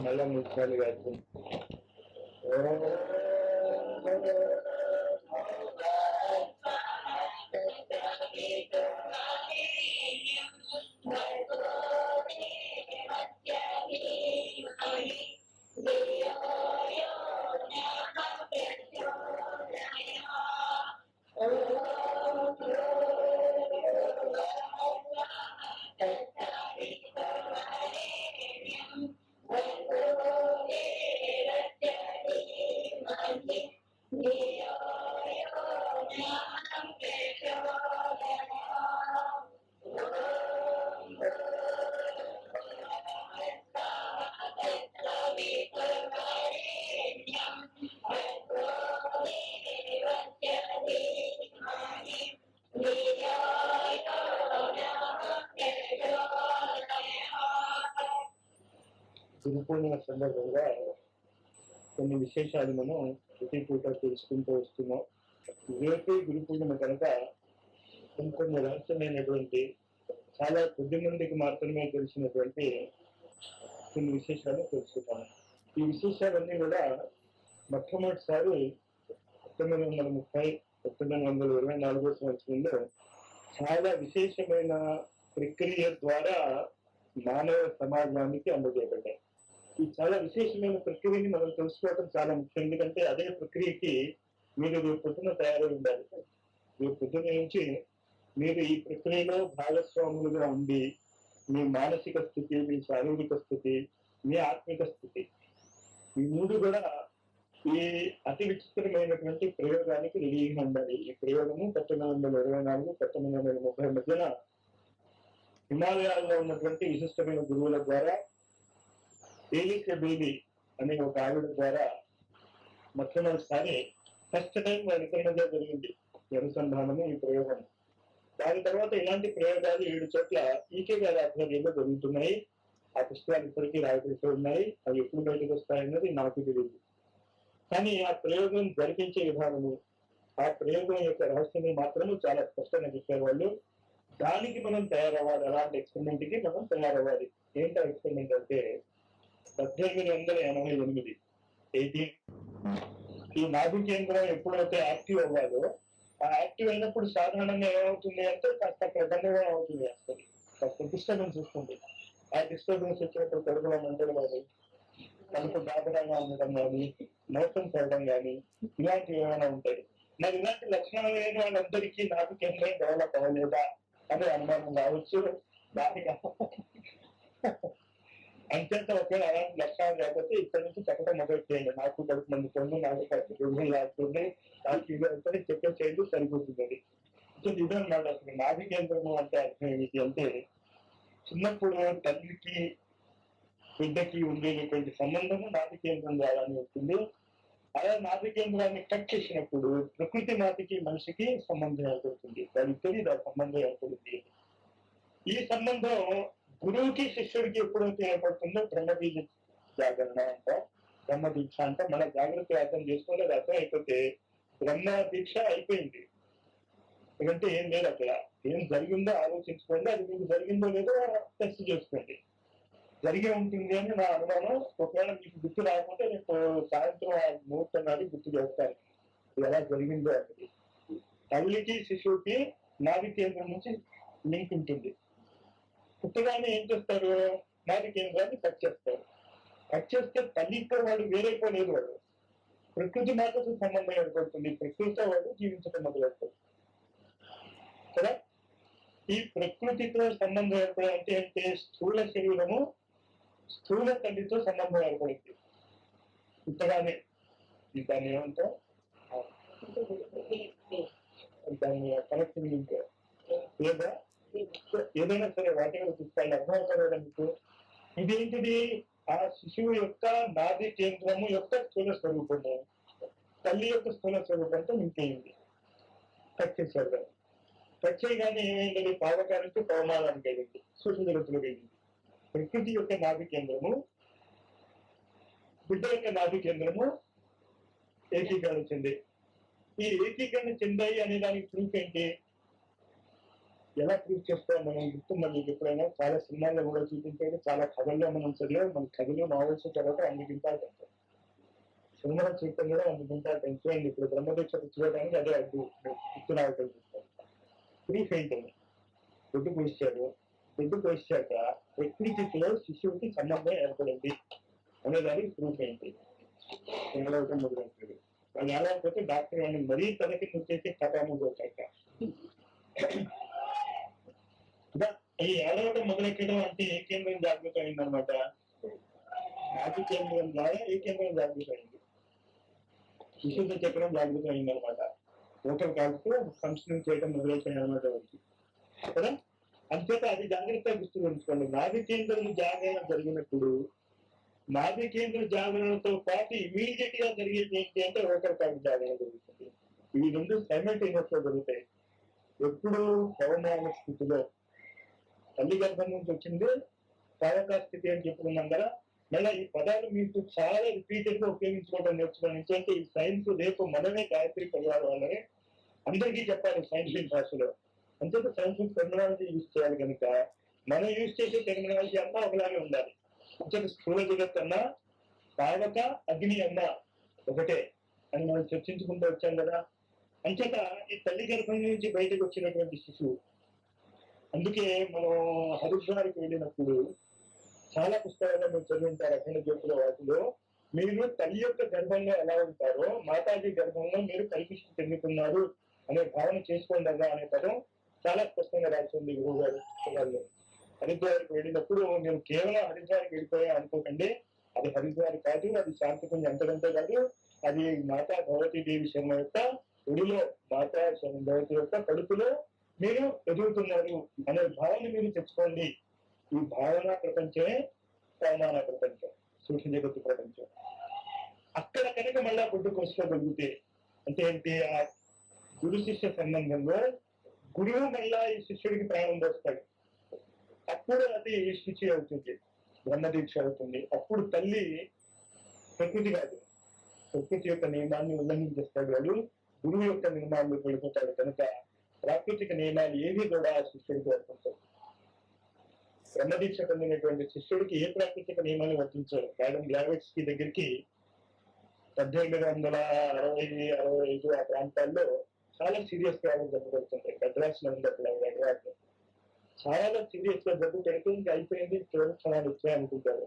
మళ్ళా ముఖ్యాలు కాదు. గురుపూర్ణిమ సందర్భంగా కొన్ని విశేషాలు మనం ప్రతి పూట తెలుసుకుంటూ వస్తున్నాం. రేపే గురుపూర్ణిమ కనుక కొన్ని రహస్యమైనటువంటి చాలా కొద్ది మందికి మాత్రమే తెలిసినటువంటి కొన్ని విశేషాలు తెలుసుకుంటాం. ఈ విశేషాలన్నీ కూడా మొట్టమొదటిసారి 1930 1924 సంవత్సరంలో చాలా విశేషమైన ప్రక్రియ ద్వారా మానవ సమాజానికి అందజేయబడ్డాయి. ఈ చాలా విశేషమైన ప్రక్రియని మనం తెలుసుకోవడం చాలా ముఖ్యం. ఎందుకంటే అదే ప్రక్రియకి మీరు రేపు పొద్దున తయారై ఉండాలి. రేపు పొద్దున నుంచి మీరు ఈ ప్రక్రియలో భాగస్వాములుగా ఉండి మీ మానసిక స్థితి, మీ శారీరక స్థితి, మీ ఆత్మిక స్థితి, ఈ మూడు కూడా ఈ అతి విచిత్రమైనటువంటి ప్రయోగానికి రెడీగా ఉండాలి. ఈ ప్రయోగము 1924 1930 మధ్యన హిమాలయాల్లో ఉన్నటువంటి విశిష్టమైన గురువుల ద్వారా తేలిక బేబీ అనే ఒక ఆవిడ ద్వారా మొట్టమొదటిసారి ఫస్ట్ టైం వారికైనగా జరిగింది అనుసంధానము, ఈ ప్రయోగం. దాని తర్వాత ఇలాంటి ప్రయోగాలు 7 చోట్ల ఈకే గారి ఆధ్వర్యంలో జరుగుతున్నాయి. ఆ పుస్తకాలు ఇప్పటికీ రాయబడుతూ ఉన్నాయి. అవి ఎప్పుడు బయటకు వస్తాయన్నది నాకు తెలియదు. కానీ ఆ ప్రయోగం జరిపించే విధానము, ఆ ప్రయోగం యొక్క రహస్యాన్ని మాత్రము చాలా స్పష్టంగా చెప్పారు వాళ్ళు. దానికి మనం తయారవ్వాలి. అలాంటి ఎక్స్పెరిమెంట్ కి మనం తయారవ్వాలి. ఏంటో ఎక్స్పెరిమెంట్ అంటే 1888 ఈ నాభి కేంద్రం ఎప్పుడైతే యాక్టివ్ అవ్వాలో, ఆ యాక్టివ్ అయినప్పుడు సాధారణంగా ఏమవుతుంది అంటే కాస్త ప్రబంధంగా అవుతుంది, అసలు కాస్త డిస్టర్బెన్స్ వస్తుంది. ఆ డిస్టర్బెన్స్ వచ్చినప్పుడు కడుపులో మంటలు కానీ, కడుపు బాధగా ఉండడం కానీ, మోషన్స్ అవ్వడం కానీ, ఇలాంటివి ఏమైనా ఉంటాయి. మరి ఇలాంటి లక్షణాలు లేని వాళ్ళందరికీ నాభి కేంద్రం డెవలప్ అవ్వలేదా అనే అనుమానం రావచ్చు. దానికి అంచేత ఒకవేళ అలాంటి లక్షణాలు లేకపోతే ఇక్కడి నుంచి చెప్పడం మొదలు చేయండి. నాకు కడుపు మందుతుంది, నాకు కడుపు రోజులు లాగుతుంది, నాకు ఇది అంటే చెప్పే చేయండి, సరిపోతుంది. సో ఇదన్నమాట అసలు నాభి కేంద్రము అంటే అర్థం ఏమిటి అంటే, చిన్నప్పుడు తల్లికి బిడ్డకి ఉండేటువంటి సంబంధము నాభి కేంద్రం ద్వారానే వస్తుంది. అలా నాభి కేంద్రాన్ని కట్ చేసినప్పుడు ప్రకృతి మాతకి మనిషికి సంబంధం ఏర్పడుతుంది. దానికి తెలియదు ఆ సంబంధం ఏర్పడుతుంది. ఈ సంబంధం గురువుకి శిష్యుడికి ఎప్పుడైతే ఏర్పడుతుందో బ్రహ్మబీజ జాగరణ అంటాం, బ్రహ్మ దీక్ష అంటే మన జాగ్రత్త అర్థం చేసుకుని అది అర్థం అయిపోతే బ్రహ్మ దీక్ష అయిపోయింది. ఎందుకంటే ఏం లేదు అక్కడ, ఏం జరిగిందో ఆలోచించుకోండి, అది మీకు జరిగిందో లేదో టెస్ట్ చేసుకోండి. జరిగే ఉంటుంది అని నా అనుమానం. ఒకవేళ మీకు గుర్తు రాకపోతే రేపు సాయంత్రం ముహూర్తం నాడు గుర్తు చేస్తాను ఎలా జరిగిందో అనేది. తల్లికి శిశువుకి నాభి కేంద్రం నుంచి లింక్ ఉంటుంది. పుట్టగానే ఏం చేస్తారు, నాభి కేంద్రాన్ని కట్ చేస్తారు. కట్ చేస్తే తల్లి ఇక్కడ వాడు వేరైపోలేదు, వాడు ప్రకృతి మాటతో సంబంధం ఏర్పడుతుంది. ప్రకృతితో వాడు జీవించడం మొదలెడతాడు కదా. ఈ ప్రకృతితో సంబంధం ఏర్పడాలంటే అంటే స్థూల శరీరము స్థూల తల్లితో సంబంధం ఏర్పడింది పుట్టగానే. దాన్ని ఏమంటాం, దాన్ని కనెక్టింగ్ లింక్ లేదా ఏదైనా సరే వాటిని చూస్తాను అర్థమవుతారు మీకు. ఇదేంటిది, ఆ శిశువు యొక్క నాభి కేంద్రము యొక్క స్థూల స్వరూపము తల్లి యొక్క స్థూల స్వరూపంతో ఇంకేంది కట్ చేశారు. కట్ చేయగానే ఏమైంది, పావకానికి పవమానానికి వెళ్ళింది, సూక్ష్మ జగత్తులోకి వెళ్ళింది. ప్రకృతి యొక్క నాభి కేంద్రము బిడ్డ యొక్క నాభి కేంద్రము ఏకీకరణ చెంది. ఈ ఏకీకరణ చెందాయి అనే దానికి ప్రూఫ్ ఏంటి, ఎలా ప్రూవ్ చేస్తాం మనం గుర్తుందా మీకు ఎప్పుడైనా? చాలా సినిమాల్లో కూడా చూపించారు, చాలా కథల్లో మనం చదివాం. మన కథలు నావెల్స్ తర్వాత అందుకు ఇంపార్టెంట్, సినిమా చూడటం కూడా అందుకు ఇంపార్టెంట్ అయింది. ఇప్పుడు బ్రహ్మదీక్ష చూడడానికి అదే అడ్డు గుర్తు రావటం. ప్రూఫ్ ఏంటని గుడ్డు పోయిస్తాడు, గుడ్డు పోయిస్తాక ప్రకృతిలో శిశువుకి సంబంధం ఏర్పడింది అనేదానికి ప్రూఫ్ ఏంటి? ఏడవటం మొదలవుతాడు. వాళ్ళు ఏడవకపోతే డాక్టర్ వాడిని మరీ తనకి వచ్చేసి కథాము పోతాక ఈ ఏడవటం మొదలెట్టడం అంటే ఏ కేంద్రం జాగ్రత్త అయిందనమాట? నాటి కేంద్రం ద్వారా ఏ కేంద్రం జాగ్రత్త అయింది? విశుద్ధ చక్రం జాగ్రత్త అయిందనమాట. ఓటర్ కాల్స్తూ ఫంక్షనింగ్ చేయడం మొదలైపోయాయి అనమాట వాళ్ళకి కదా. అంతేత అది జాగ్రత్తగా గుర్తు ఉంచుకోండి. నాభి కేంద్రం జాగరణ జరిగినప్పుడు నాభి కేంద్ర జాగరణతో పాటు ఇమీడియట్ గా జరిగేది ఏంటి అంటే ఓటర్ కాల్ జాగరణ జరుగుతుంది. ఇవి రెండు సైమల్టేనియస్ గా జరుగుతాయి. ఎప్పుడు పవమాన స్థితిలో తల్లి గర్భం నుంచి వచ్చింది పావకా స్థితి అని చెప్పుకున్నాం కదా. మళ్ళీ ఈ పదాలు మీకు చాలా రిపీటెడ్ గా ఉపయోగించుకోవడం నేర్చుకోవాలి. ఎందుకంటే ఈ సైన్స్ రేపు మనమే గాయత్రి పరివారం వాళ్ళని అందరికీ చెప్పాలి సైంటిఫిక్ భాషలో. అంతే సైంటిఫిక్ టెర్మినాలజీ యూజ్ చేయాలి కనుక మనం యూజ్ చేసే టెర్మినాలజీ అన్నా ఒకలాగే ఉండాలి. అంచేత స్థూల జగత్ అన్నా పావక అగ్ని అన్నా ఒకటే అని మనం చర్చించుకుంటూ వచ్చాం కదా. అంచేత ఈ తల్లి గర్భం నుంచి బయటకు వచ్చినటువంటి శిశువు, అందుకే మనం హరిద్వార్కి వెళ్ళినప్పుడు చాలా పుస్తకాల్లో మీరు చదివింటారు. అఖండ జ్యోతిలో వాటిలో మీరు తల్లి యొక్క గర్భంలో ఎలా ఉంటారో మాతాజీ గర్భంలో మీరు కల్పిస్తూ చెందుతున్నారు అనే భావన చేసుకోండి అనే పదం చాలా స్పష్టంగా రాసింది గురువు గారు పుస్తకాల్లో. హరిద్వార్కి వెళ్ళినప్పుడు మేము కేవలం హరిద్వార్కి వెళ్ళిపోయా అనుకోకండి. అది హరిద్వార్ కాదు, అది శాంతికుంజ్ అంతకంటే కాదు. అది మాతా భగవతీదేవి శర్మ యొక్క ఒడిలో, మాతా భగవతి యొక్క కడుపులో మీరు ఎదుగుతున్నారు అనే భావన మీరు తెచ్చుకోండి. ఈ భావన ప్రపంచమే అవమాన ప్రపంచం, సూక్ష్మ జగత్తు ప్రపంచం. అక్కడ కనుక మళ్ళా పుట్టుకొచ్చుకోగలిగితే అంటే ఏంటి? ఆ గురు శిష్య సంబంధంలో గురువు మళ్ళా ఈ శిష్యుడికి ప్రాణం పోస్తాడు. అప్పుడు అది శుచి అవుతుంది, బ్రహ్మదీక్ష అవుతుంది. అప్పుడు తల్లి ప్రకృతి కాదు, ప్రకృతి యొక్క నియమాన్ని ఉల్లంఘించేస్తాడు వాడు, గురువు యొక్క నియమాన్ని వెళ్ళిపోతాడు. కనుక ప్రాకృతిక నియమాలు ఏవి కూడా ఆ శిష్యుడికి వర్తించవు. బ్రహ్మదీక్ష పొందినటువంటి శిష్యుడికి ఏ ప్రాకృతిక నియమాలు వర్తించవు. మేడం గ్లావెట్స్కి దగ్గరికి 1865 ఆ ప్రాంతాల్లో చాలా సీరియస్ ప్రాబ్లం జరుగుతుంటాయి. మద్రాసులో ఉన్నప్పుడు హైదరాబాద్ చాలా సీరియస్ గా జబ్బు పెడితే ఇంకా అయిపోయింది, చివరి క్షణాలు వచ్చాయనుకుంటారు.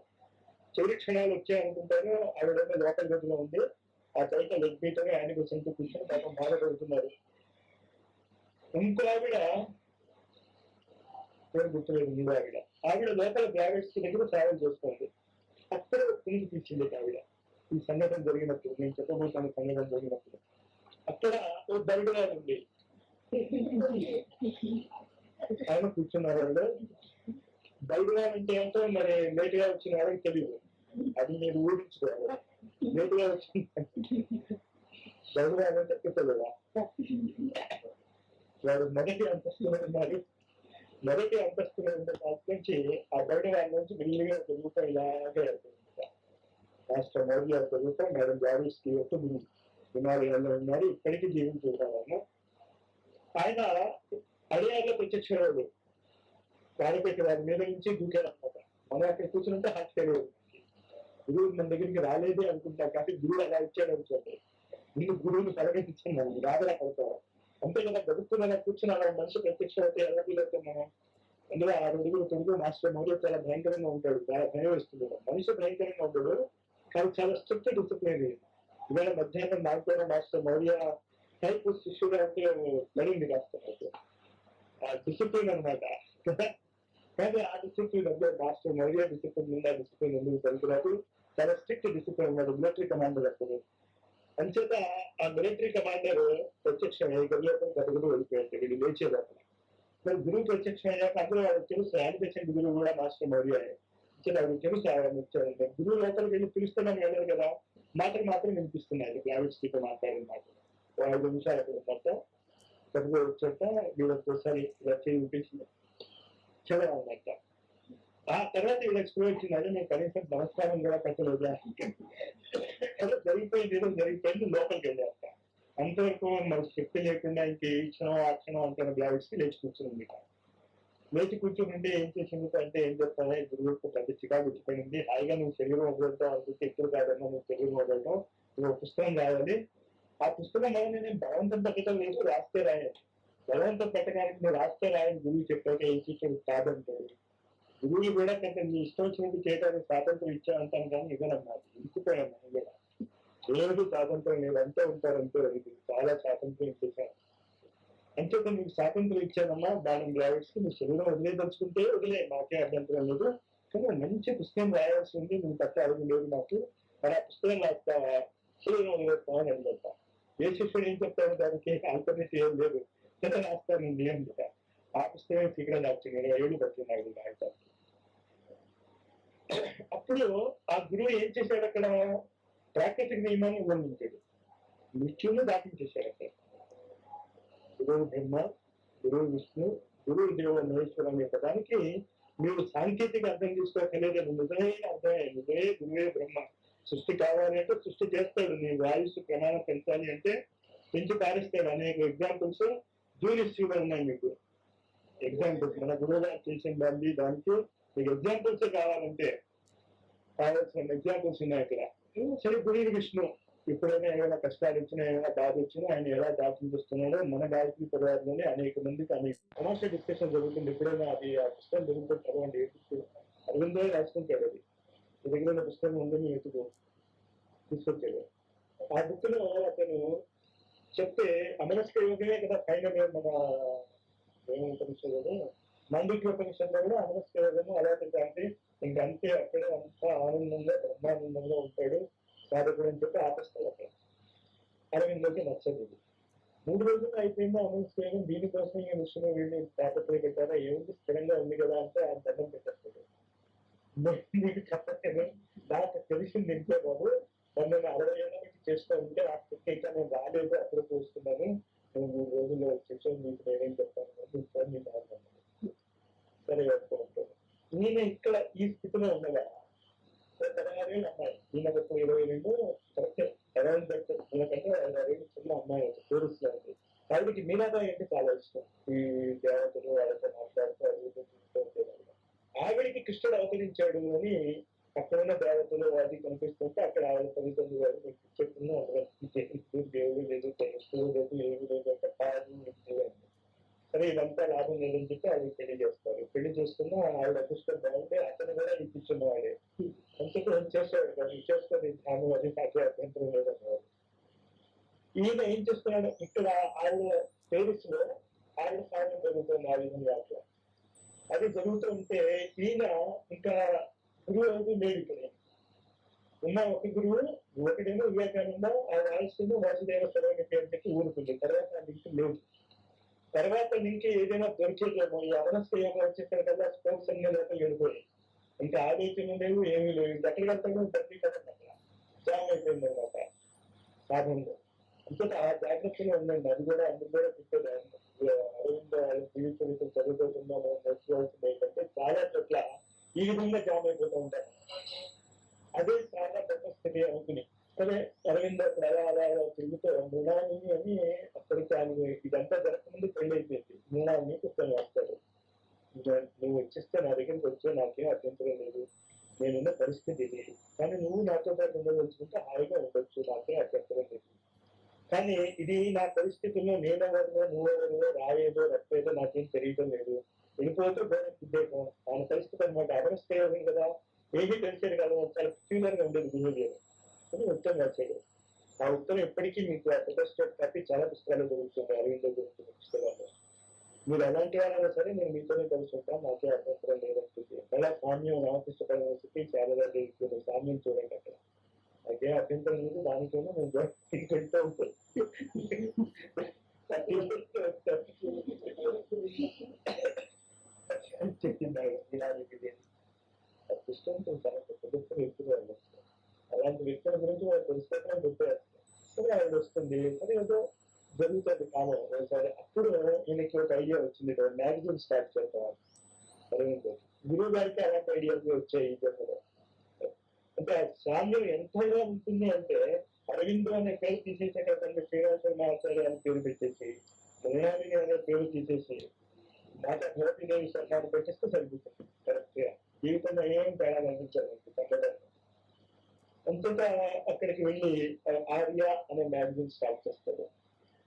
చివరి క్షణాలు వచ్చాయనుకుంటారు. ఆవిడ లోకల్ గదిలో ఉంది, ఆ తర్వాత లెగ్ బీటర్ ఆయనకు సెంటు కూర్చొని పాపం బాధపడుతున్నారు. ఇంకో ఆవిడ పేరు గుర్తులేదు, ఇంకో ఆవిడ లోపల గ్రావెట్స్ దగ్గర ట్రావెల్ చేస్తుంది. అక్కడ కిందికి తీసింది ఆవిడ. ఈ సంఘటన జరిగినప్పుడు, నేను చెప్పబోతున్న సంఘటన జరిగినప్పుడు అక్కడ ఓ బయటగా ఉంది. ఆయన కూర్చున్నారు. వాళ్ళు బయటగా అంటే ఏంటో మరి లేటుగా వచ్చిన వాళ్ళకి తెలియదు, అది మీరు ఊహించుకోవాలి. లేటుగా వచ్చింది బయటగా అంటే చెప్పలేదా? వాడు మొదటి అంతస్తులో ఉన్నారు. మొదటి అంతస్తులో ఉన్న దాని నుంచి ఆ బయట వాళ్ళ నుంచి మెల్లిగా పెరుగుతూ ఇలాగే రాష్ట్ర మోడీ పెరుగుతూ మేడం జావేద్కి యొక్క హిమాలయాల్లో ఉన్నారు. ఇప్పటికీ జీవించుకుంటారు. ఆయన అడియాలో ప్రత్యక్షరాడు వాడిపెట్టి వారి మీద నుంచి దూకారు అనమాట. మనం అక్కడ కూర్చుంటే హార్ట్ ఫెయిల్. గురువు మన దగ్గరికి రాలేదే అనుకుంటా, కానీ గురువు అలా ఇచ్చాడు అనుకోండి. ముందు గురువుని తలగెత్తించింది రాగలా పడతారు. అంతే కదా, గడుపుతున్నా కూర్చుని అలా మనిషి ప్రత్యక్ష అయితే ఎలా ఫీల్ అవుతాం మనం? అందులో 6 అడుగులు తొడుగు మాస్టర్ మౌర్య చాలా భయంకరంగా ఉంటాడు, చాలా భయం వేస్తుంది. మనిషి భయంకరంగా ఉంటాడు, కానీ చాలా స్ట్రిక్ట్ డిసిప్లిన్. ఇవాళ మధ్యాహ్నం నాకు మాస్టర్ మౌర్య టైప్ శిష్యుడు అంటే పడింది కాస్త ఆ డిసిప్లిన్ అనమాట. కానీ ఆ డిసిప్లిన్ అంటే మాస్టర్ మౌర్య డిసిప్లిన్ ఉంది. ఆ డిసిప్లిన్ ఎందుకు పనికిరాదు, చాలా స్ట్రిక్ట్ డిసిప్లిన్ ఉన్నాడు మిలిటరీ కమాండర్ అప్పుడు. అంచేత ఆ మిలిటరీ కమాండర్ ప్రత్యక్షం గదిలోపల గదులు వెళ్ళిపోయాడు. వీళ్ళు లేచేదాకా మరి గురువు ప్రత్యక్షం అయ్యాక అందులో వాళ్ళకి తెలుసు యానిమేషన్ గురువు కూడా మాస్టర్ మౌర్య. వాళ్ళకి తెలుసు వచ్చారంటే గురువు లోపలికి వెళ్ళి పిలుస్తున్నాను వెళ్ళరు కదా, మాత్రం వినిపిస్తున్నాయి. గ్లావెట్స్ తో మాట్లాడిన మాటలు 5 నిమిషాలు అక్కడ మొత్తం చదువు వచ్చాక వీళ్ళకి ఒకసారి చూపించి చదవాలన్నట్ట. ఆ తర్వాత వీళ్ళకి స్కూల్ వచ్చిందని నేను కనీసం నమస్కారం కూడా పెట్టలేదు. జరిగిపోయింది లోపలికి వెళ్ళాక అంతవరకు మరి శక్తి లేకుండా ఇంకే ఈ క్షణం ఆ క్షణం అంటున్న గ్లావెట్స్ కి లేచి కూర్చుంది. లేచి కూర్చుని ఏం చేసింది అంటే ఏం చెప్తానే గురువుకు పెద్ద చికాకు వచ్చిపోయింది. హాయిగా నువ్వు శరీరం వదలటం అనుకుంటే ఎప్పుడు కాదన్నా నువ్వు శరీరం వదలటం, నువ్వు పుస్తకం కావాలి. ఆ పుస్తకం అనేది నేను బలవంతం పెట్టడం లేదు, రాస్తే రాయాలి. బలవంతం పెట్టడానికి నువ్వు రాస్తే రాయని గురువు చెప్పాక ఏం చేసేది కాదంటాడు. గురువులు కూడా కంటే నీ ఇష్టం వచ్చినట్టు చేయడానికి స్వాతంత్రం ఇచ్చావంటాను కానీ ఇవ్వనన్నారు. ఇంకిపోయాను మనం కూడా ఏది స్వాతంత్రం లేదు, అంతే ఉంటారు అంతే. చాలా స్వాతంత్రం ఇచ్చేసాను అంచేత నీకు స్వాతంత్రం ఇచ్చానమ్మా. దాని గ్రావిడ్స్ నువ్వు శరీరం వదిలేదలుచుకుంటే వదిలే, నాకే అభ్యంతరం లేదు. కానీ మంచి పుస్తకం రాయాల్సి ఉంది, నువ్వు తప్ప అడుగు లేదు నాకు. మరి ఆ పుస్తకం రాస్తావా, శరీరం వదిలేస్తావా అని అడుగుతా. ఏ శిష్యుడు ఏం చెప్తాడు దానికి ఆల్టర్నేటివ్ ఏం లేదు, కదా రాస్తానండి అని చెప్తా. ఆ పుస్తకం ఇక్కడ నాకు 20 ఏళ్ళు పట్టింది నాకు రాయటానికి. అప్పుడు ఆ గురువు ఏం చేశాడు, అక్కడ ప్రాకృతిక నియమాన్ని ఉల్లంఘించాడు, మృత్యువును దాటించేశాడు. అక్కడ గురువు బ్రహ్మ, గురువు విష్ణు, గురువు దేవ మహేశ్వరం అనే పదానికి మీరు సాంకేతిక అర్థం తీసుకోకలేదు, నిజమైన అర్థమే. నిజమే గురువే బ్రహ్మ. సృష్టి కావాలి అంటే సృష్టి చేస్తాడు. నీ వాయుసు ప్రమాణం పెంచాలి అంటే పెంచి పారిస్తాడు. అనేక ఎగ్జాంపుల్స్ జూనిస్ట్రీలో ఉన్నాయి మీకు. ఎగ్జాంపుల్స్ మన గురువు గారు చేసిన దానికి మీకు ఎగ్జాంపుల్స్ కావాలంటే కావాల్సిన ఎగ్జాంపుల్స్ ఉన్నాయి అక్కడ. సరే గురువు విష్ణు ఎప్పుడైనా ఏమైనా కష్టాలు వచ్చినా, ఏమైనా బాధ వచ్చినా ఆయన ఎలా దాచించేస్తున్నాడో మన గాయత్రి పరివారంలోనే అనేక మందికి అనేక సమస్య డిస్కషన్ జరుగుతుంది. ఎప్పుడైనా అది ఆ పుస్తకం జరుగుతుంది చదవండి. అరవిందో రాసుకుంటాడు, అది మీ దగ్గర ఉన్న పుస్తకం ఉందని ఎత్తుకు తీసుకొచ్చాడు. ఆ బుక్ లో అతను చెప్తే అమనస్క యోగమే కదా ఫైనల్ మన ఏముపనిషత్తు మాండూక్యోపనిషత్తులో కూడా అమనస్క యోగము అలాంటి అంటే ఇంకంతే అక్కడే అంతా ఆనందంగా బ్రహ్మానందంగా ఉంటాడు సాధకుడు అని చెప్పి ఆపిస్తాడు. అక్కడ అరవిందోకి నచ్చదు. 3 రోజులు అయిపోయిందో అమనస్క యోగం. దీనికోసం ఈ విషయంలో వీళ్ళు తాపత్రయ పెట్టారా, ఏముంది స్థిరంగా ఉంది కదా అంటే ఆ దండం పెట్టేస్తాడు. నీకు చెప్పలేదు, నాకు తెలిసింది ఇంట్లో బాబు, నన్ను 60 ఏళ్ళ నుంచి చేస్తూ ఉంటే ఆ స్థితి ఇంకా నేను రాలేదు, అప్పుడు చూస్తున్నాను. నువ్వు 3 రోజుల్లో వచ్చేసావు, నీకు నేనేం చెప్తాను సరే వస్తుంటాను. ఈయన ఇక్కడ ఈ స్థితిలో ఉండగా 16 ఏళ్ళు అమ్మాయి, ఈయన 22 కరెక్ట్ అరౌండ్ ఎందుకంటే 5 ఏళ్ళు చిన్న అమ్మాయి టూరిస్ట్ ఉంది. ఆవిడకి మీనాబాయి అంటే చాలా ఇష్టం. ఈ దేవతలు వాళ్ళతో మాట్లాడుతూ ఆవిడికి కృష్ణుడు అవతరించాడు అని అక్కడ ఉన్న దేవతలు అది కనిపిస్తుంటే అక్కడ ఆవిడ తల్లిదండ్రులు గారు మీకు చెప్తున్నా దేవుడు లేదు, తెలుస్తూ లేదు, ఏమి లేదు అంటే కాదు. సరే ఇదంతా లాభం లేదని చెప్పి ఆవిడ పెళ్లి చేస్తారు. పెళ్లి చేసుకున్నా ఆవిడ అదృష్టం బాగుంటే అతను కూడా ఇప్పించున్నవాడే. అంతకు ఏం చేశాడు కానీ చేసుకొని ఆమె అది నాకు అభ్యంతరం లేదన్నారు. ఈయన ఏం చేస్తున్నాడు, ఇక్కడ ఆవిడ పేరిస్ లో ఆవిడ సాధన జరుగుతుంది ఆ విధంగా. అట్లా అది జరుగుతుంటే ఈయన ఇంకా గురువు అనేది లేడు. ఇక్కడ ఉన్న ఒక గురువు ఒకటేమో వివేకానంద, ఆ రాయలసీమ వాసుదేవ సర్వజ్ఞ అని చెప్పి ఊరుకుంది. తర్వాత ఆ లింక్ లేదు. తర్వాత లింక్ ఏదైనా దొరికేదేమో. ఈ అమనస్క యోగం వచ్చేసారు కదా, స్పోర్ట్స్ అన్ని లోపల వెళ్ళిపోయి ఇంకా ఆలోచన లేవు, ఏమీ లేవు. ఎక్కడికి వెళ్తాడు ప్రతి కదా జామ్ అయిపోయింది అనమాట సాధనలో. అంతే ఆ జాగ్రత్తలో ఉందండి. అది కూడా అందుకు కూడా చెప్పేది అరవింద వాళ్ళ జీవిత చరిత్ర చదువుకోకుండా మనం నేర్చుకోవాల్సింది ఏంటంటే చాలా చోట్ల ఈ విధంగా జామ్ అయిపోతూ ఉంటారు. అదే చాలా పెద్ద స్థితి అవుతుంది. సరే అరవింద అలా తిరుగుతూ మృణాన్ని అని అక్కడికి ఆయన ఇదంతా జరగకముందు పెళ్లి అయిపోయింది. మృణాన్ని పుస్తకం రాస్తాడు, నువ్వు వచ్చేస్తే నా దగ్గరికి వచ్చే నాకేం అభ్యంతరం లేదు, నేనున్న పరిస్థితి ఇది, కానీ నువ్వు నాతో పాటు ఉండవలసుకుంటే హాయిగా ఉండొచ్చు, నాకేం అభ్యంతరం లేదు. కానీ ఇది నా పరిస్థితుల్లో నేనెవరినో నువ్వెవరినో రాయేదో రప్పేదో నాకేం తెలియటం లేదు, వెళ్ళిపోతే ఉద్దేశం ఆయన పరిస్థితి అనమాట. అమరస్థేయం కదా, ఏమీ తెలిసేది కదా, చాలా క్యూలర్ గా ఉండేది బిహేవియర్ అని ఉత్తరం రాశాడు. ఆ ఉత్తరం ఎప్పటికీ మీకు ఆ ఫోటోస్టేట్ కాపీ చాలా పుస్తకాలు దొరుకుతుంది అరవింద గురించి పుస్తకాల్లో. మీరు ఎలాంటి వాళ్ళైనా సరే నేను మీతోనే కలిసి ఉంటాను, నాకే అభ్యంతరం లేదనుకుంటే. మళ్ళా సామ్యం రామకృష్ణ పరిస్థితి చాలా జరుగుతుంది. సామ్యం చూడండి అక్కడ నాకే అభ్యంతరం లేదు, దానికైనా నేను పెడుతూ ఉంటాను. చెప్పింది పుస్తకంతో చాలా పెద్ద గొప్ప వ్యక్తులు వాళ్ళు వస్తారు. అలాంటి వ్యక్తుల గురించి వాళ్ళు తెలుసుకోవడం గుర్తువేస్తారు. సరే ఆవిడ వస్తుంది, సరే ఏదో జరుగుతుంది కాలం. సరే అప్పుడు ఈయనకి ఒక ఐడియా వచ్చింది, మ్యాగజైన్ స్టార్ట్ చేద్దాం. గురువు గారికి అలాంటి ఐడియాస్ వచ్చాయి ఈ జన్మలో. అంటే ఆ సామ్యం ఎంతగా ఉంటుంది అంటే అరవిందో అనే పేరు తీసేసాక శ్రీనివాస ఆచార్య అనే పేరు పెట్టేసి, మృణాలిని అనే పేరు తీసేసి మాతా భరతీదేవి సన్మానం పెట్టేస్తే సరిపోతుంది కరెక్ట్ గా. జీవితంలో ఏం తేడా కనిపించాలి తగ్గడానికి. అంతటా అక్కడికి వెళ్ళి ఆర్య అనే మ్యాగజైన్ స్టార్ట్ చేస్తాడు.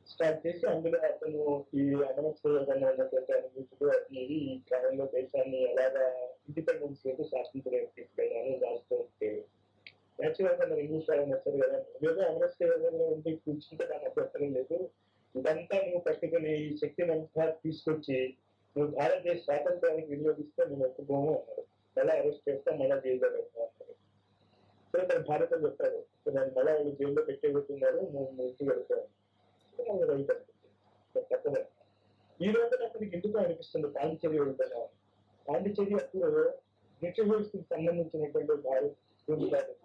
స్టార్ట్ చేసి అందులో అతను ఈ అమరత్వంగా ఉన్నటువంటి అనుభూతులు అది ఈ కాలంలో దేశాన్ని ఎలాగా ఇండిపెండెన్స్ లేదు స్వాతంత్ర్యం తీసుకెళ్ళాలని రాస్తూ ఉంటే యాక్చువల్గా మన ఇంగ్లీష్ వాళ్ళని వచ్చారు కదా, ఏదో అమరత్వంలో ఉండి కూర్చుంటే నాకు అభ్యంతరం లేదు, ఇదంతా నువ్వు పట్టుకుని ఈ శక్తిని అంతా తీసుకొచ్చి నువ్వు భారతదేశ స్వాతంత్రానికి వినియోగిస్తే నేను ఒప్పుకోము అన్నాడు. మళ్ళీ అరెస్ట్ చేస్తే మళ్ళీ జైల్లో పెడతా అన్నాడు. సో తను భారతం చెప్పాడు, నేను మళ్ళీ వాళ్ళు జైల్లో పెట్టేబెట్టున్నారు, నేను ఇంటికి వెళ్తాను. రైట్ తప్పదు. ఈ రోజు అతనికి ఎందుకు అనిపిస్తుంది పాండిచేరి వెళ్తాను. పాండిచేరి అప్పుడు బ్రిటిష్ కి సంబంధించినటువంటి భారత్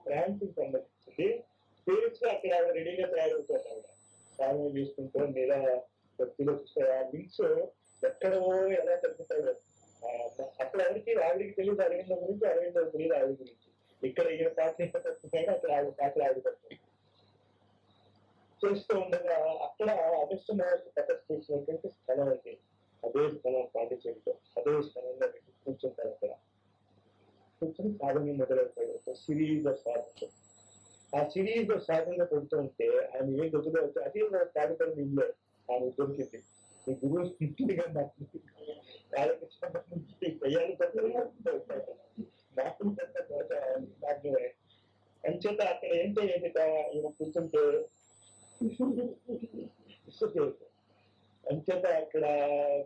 ఫ్రాన్స్ కి సంబంధించింది. పేరెంట్స్ లో అక్కడ ఆవిడ రెడీగా తయారవుతారు. ఆవిడ సాధన చేసుకుంటాం లేదా వ్యక్తిలో లింక్స్ ఎక్కడో ఎలా కలుపుతాడు. అక్కడ ఎవరికి ఆవిడికి తెలియదు అరవింద గురించి, అరవింద తెలియదు ఆవిడ గురించి. ఇక్కడ ఈయన పాటలు తప్పుతాడు, అక్కడ ఆవిడ పాటలు ఆవిడ పడుతుంది చేస్తూ ఉండగా అక్కడ అగస్టు మహర్షి తపస్సు చేసినటువంటి స్థలం ఉంది. అదే స్థలం పాండిచేరిలో అదే స్థలంలో కూర్చుంటారు. అక్కడ కూర్చొని సాధన మొదలవుతాడు. సిరీస్ ఆఫ్ సాధన. ఆ సిరీస్ ఆఫ్ సాధన కొడుతూ ఉంటే ఆయన ఏం గదులు అవుతాయి అది తాడుకొని ఇల్లే ఆయన దొరికింది. ఈ గురువు ఇంటిగా వాళ్ళకి సంబంధించి దయ్యాలు నాకు భాగ్యమే. అంచేత అక్కడ ఏంటో ఈయన కూర్చుంటే అంచేత అక్కడ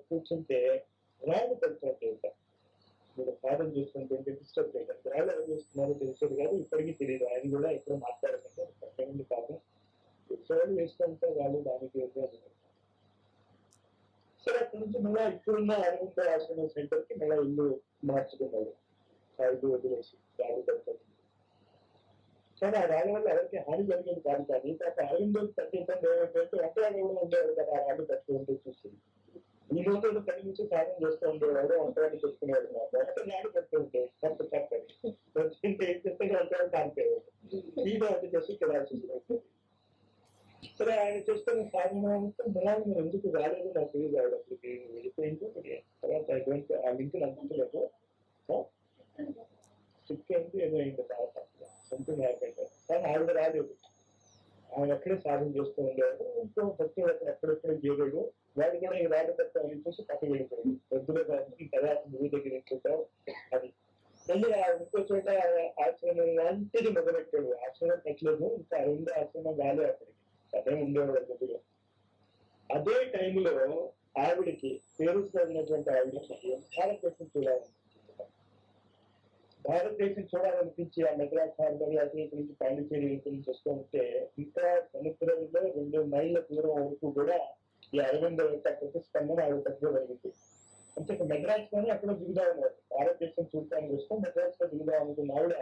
కూర్చుంటే రాళ్ళు పెడుతుంటే మీరు సాధన చూస్తుంటే డిస్టర్బ్ చేయడం రాళ్ళు ఎవరు చేస్తున్నారో తెలిసేది కాదు, ఇప్పటికీ తెలియదు. ఆయన కూడా ఎప్పుడు మాట్లాడకంటే పక్కనుండి కాదు సేవలు వేసుకుంటే వాళ్ళు దానికి సరే అక్కడి నుంచి మళ్ళీ ఇప్పుడున్న అరవింద ఆశ్రమం సెంటర్ కి మళ్ళీ ఇల్లు మార్చుకున్నాడు. ఆ ఇల్లు వదిలేసి రాళ్ళు పెడుతుంది. కానీ ఆ రాళ్ళ వల్ల ఎవరికి హాని జరిగేది కాదు. కానీ అరవిందో తగ్గించండి ఏమైపోతే ఒంటరి కూడా ఉండేవాడు కదా ఆ రాళ్ళు పెట్టుకుంటూ చూసి. ఈ రోజుల్లో పని నుంచి సాధన చేస్తూ ఉండేవాడు, ఒంటరిని పెట్టుకునేవాడు. మొదటి నాడు పెట్టుకుంటే తప్పు తప్పని వచ్చింటే ఏం చేస్తే ఒంటరి కానిపోయేవాడు. ఈ రోజు చేసి కిరాల్సి సరే ఆయన చేస్తున్న సాధన మళ్ళీ మీరు ఎందుకు రాలేదు నాకు తెలియదు. ఆవిడ అప్పటికి వెళ్ళిపోయింది. తర్వాత ఆ లింక్ నచ్చలేదు, స్టిక్ అయింది, ఏదో అయింది తర్వాత సంథింగ్ హ్యాపెండ్. కానీ ఆవిడ రాలేదు. ఆయన అక్కడే సాధన చేస్తూ ఉండేవాడు. ఇంకో భక్తులు ఎక్కడెక్కడ చేరాడు. వాడు కూడా ఈ రాజపత్రాన్ని చూసి పక్కన వెళ్ళిపోయాడు. వద్దులో తర్వాత నువ్వు దగ్గర ఎక్కుతావు అది. మళ్ళీ ఇంకో చోట ఆశ్రమం లాంటిది మొదలెట్టాడు. ఆశ్రమం పెట్టలేదు, ఇంకా రెండో ఆశ్రమం రాలే అక్కడికి. అదే ఉండేవాడు దగ్గర. అదే టైంలో ఆవిడికి పేరుతో ఉన్నటువంటి ఆవిడకి భారతదేశం చూడాలనిపించింది. భారతదేశం చూడాలనిపించి ఆ మెడ్రాస్ హార్బర్ అటు నుంచి పాండిచేరి నుంచి వస్తూ ఉంటే ఇంకా సముద్రంలో 2 మైళ్ళ దూరం వరకు కూడా ఈ అరవింద యొక్క ప్రతిస్పందన ఆవిడ తగ్గగలిగింది. అంటే మెడ్రాస్ లోనే అక్కడ దిగుదాం అన్నారు. భారతదేశం చూడటానికి వస్తే మెడ్రాస్ లో దిగుదాం అనుకున్న ఆవిడ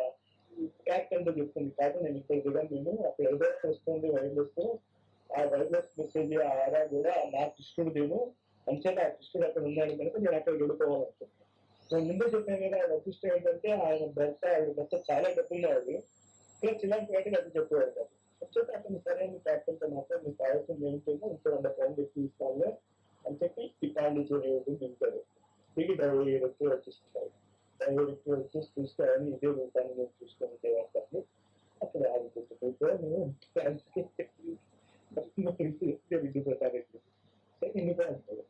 క్యాప్టెన్ తో చెప్తుంది, కాదు నేను ఇక్కడ దిగాను, నేను అక్కడ ఎదురు వస్తుంది వైర్లెస్, ఆ వైర్లెస్ మెసేజ్ ఆరా కూడా నా కృష్ణుడిదేమో అంచేత ఆ కృష్ణుడు అక్కడ ఉన్నాడు కనుక నేను అక్కడ వెళ్ళిపోవాలనుకుంటున్నాను. నేను ముందే చెప్పాను కదా ఆయన అదృష్టం ఏంటంటే ఆయన భర్త చాలా డబ్బున్నాడు, ప్లస్ ఇలాంటి వాటికి అది చెప్పేవాడు కాదు. వచ్చేసి అతను సరైన క్యాప్టెన్తో మాత్రం మీకు కావాల్సింది ఏమిటో ఇంకో 2 పౌండ్లు ఎక్కువ ఇస్తాను అని చెప్పి ఈ పాండిచేరి నింపారు. తిరిగి డైరెక్ట్ వచ్చేస్తున్నారు. డైరెక్ట్ వచ్చేసి చూసుకోవాలని ఇదే రూపాన్ని నేను చూసుకొని దేవాన్ని అక్కడ ఆగిపోతుంది. నేను విడిపోతాను ఎన్నిపోతాడు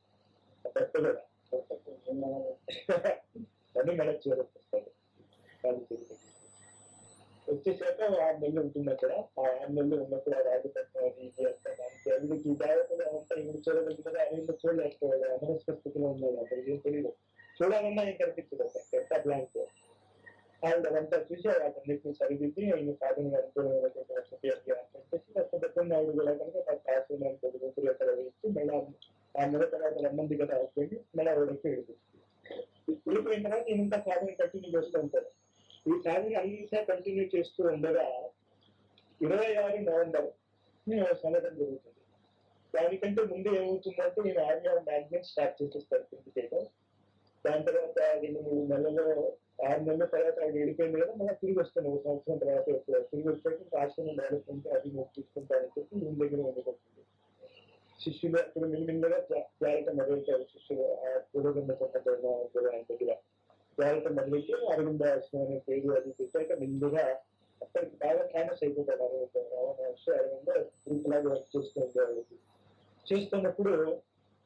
భర్త కూడా అని మనకు చేరొస్తాడు. వచ్చేసాక 6 నెలలు ఉంటుంది అక్కడ. ఆ 6 నెలలు ఉన్నప్పుడు ఆ రాజపట్నం అది ఇది అంతా దానికి అవిడికి దాదాపుగా అంతా ఇవి చూడలేదు కదా. అవిలో చూడలేకపోయాడు, అమరస్వ స్థితిలో ఉన్నాడు. అక్కడికి ఏం తెలియదు, చూడాలన్నా ఏం కనిపించదు. ఎంత బ్లాంక్ ఆవిడ అదంతా చూసి వాటన్నిటిని సరిదిద్ది ఆయన సాధన చెప్పేసి కష్టపడుతుంది. ఆవిడ కూడా కనుక నాకు ఆశ్రమానికి కొద్ది అక్కడ వేసి మళ్ళీ ఆ నెల తర్వాత రమ్మంది కదా అయిపోయింది. మళ్ళీ ఆవిడకి వెళ్ళిపోయిన తర్వాత నేను ఇంకా సాధన కంటిన్యూ చేస్తూ ఉంటాను. ఈ సాధన అంతా కంటిన్యూ చేస్తూ ఉండగా 26 నవంబర్ సంఘటన జరుగుతుంది. దానికంటే ముందు ఏమవుతుందంటే నేను ఆర్యా మ్యాగజైన్ స్టార్ట్ చేసేస్తాను ప్రింట్ చేయడం. దాని తర్వాత 2-3 నెలల్లో 6 నెలల తర్వాత ఆవిడ వెళ్ళిపోయింది కదా, మళ్ళీ తిరిగి వస్తాను 1 సంవత్సరం తర్వాత. ఎప్పుడు తిరిగి వచ్చాక ఆశ్రమం డెవలప్మెంట్ అది తీసుకుంటానని చెప్పి ఈయన దగ్గర ఉండిపోతుంది. శిష్యులు అక్కడ మిల్లిమిల్లిగా జాగ్రత్త మొదలెట్టారు. శిష్యులు ఆ పూర్వజన్మ ఆయన దగ్గర జాగ్రత్త మొదలెట్టి అరవింద ఆశ్రమం అనే పేరు అది పెట్టాక ముందుగా అక్కడికి బాగా ఫేమస్ అయిపోతాడు అరవింద. అరవింద గ్రూప్ లాగా వర్క్ చేస్తూ ఉండేవాళ్ళు. చేస్తున్నప్పుడు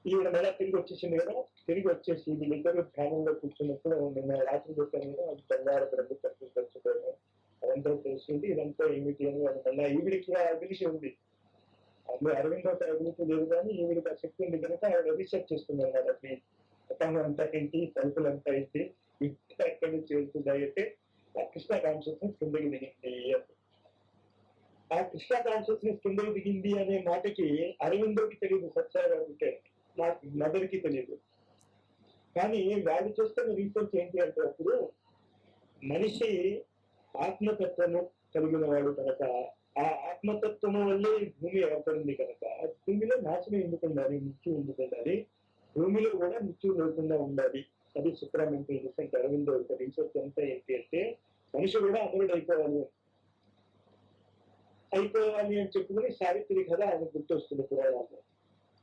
ఈవిడ మళ్ళీ తిరిగి వచ్చేసింది కదా, తిరిగి వచ్చేసి వీళ్ళిద్దరు ధ్యానంలో కూర్చున్నప్పుడు నిన్న రాత్రి చెప్పాను కదా, అది బంగారు బ్రహ్మ ఖర్చుపోయాను అదంతా తెలిసింది. ఇదంతా ఏమిటి అని అది మళ్ళీ ఈవిడికి ఆ అభిరుచి ఉంది. అందులో అరవిందో అభిరుచి లేదు కానీ ఈవిడికి ఆ శక్తి ఉంది కనుక ఆవిడ రీసెర్చ్ చేస్తుంది అన్నమాట. అది మొత్తం అంతా ఏంటి, తలుపులు అంతా ఏంటి, ఎక్కడి నుంచి వెళ్తుంది అయితే ఆ కృష్ణ కాన్షియస్నెస్ కిందకి దిగింది. ఆ కృష్ణ కాన్షియస్నెస్ కిందకి దిగింది అనే మాటకి అరవిందోకి తెలియదు, సత్సారావుకే, నాకు మదర్కి తెలియదు. కానీ వాళ్ళు చేస్తున్న రీసెర్చ్ ఏంటి అంటే అప్పుడు మనిషి ఆత్మతత్వము కలిగిన వాడు కనుక ఆ ఆత్మతత్వము వల్లే భూమి ఏర్పడింది కనుక భూమిలో నాశనం ఎందుకు ఉండాలి, మృత్యు ఎందుకు ఉండాలి, భూమిలో కూడా మృత్యు లేకుండా ఉండాలి. అది సుప్రమెంటల్ రిసెంట్ అరవిందో రీసెర్చ్ అంతా ఏంటి అంటే మనిషి కూడా అమరుడు అయిపోవాలి అని చెప్పుకుని సావిత్రి కథ ఆయన గుర్తొస్తుంది పురాణాల్లో.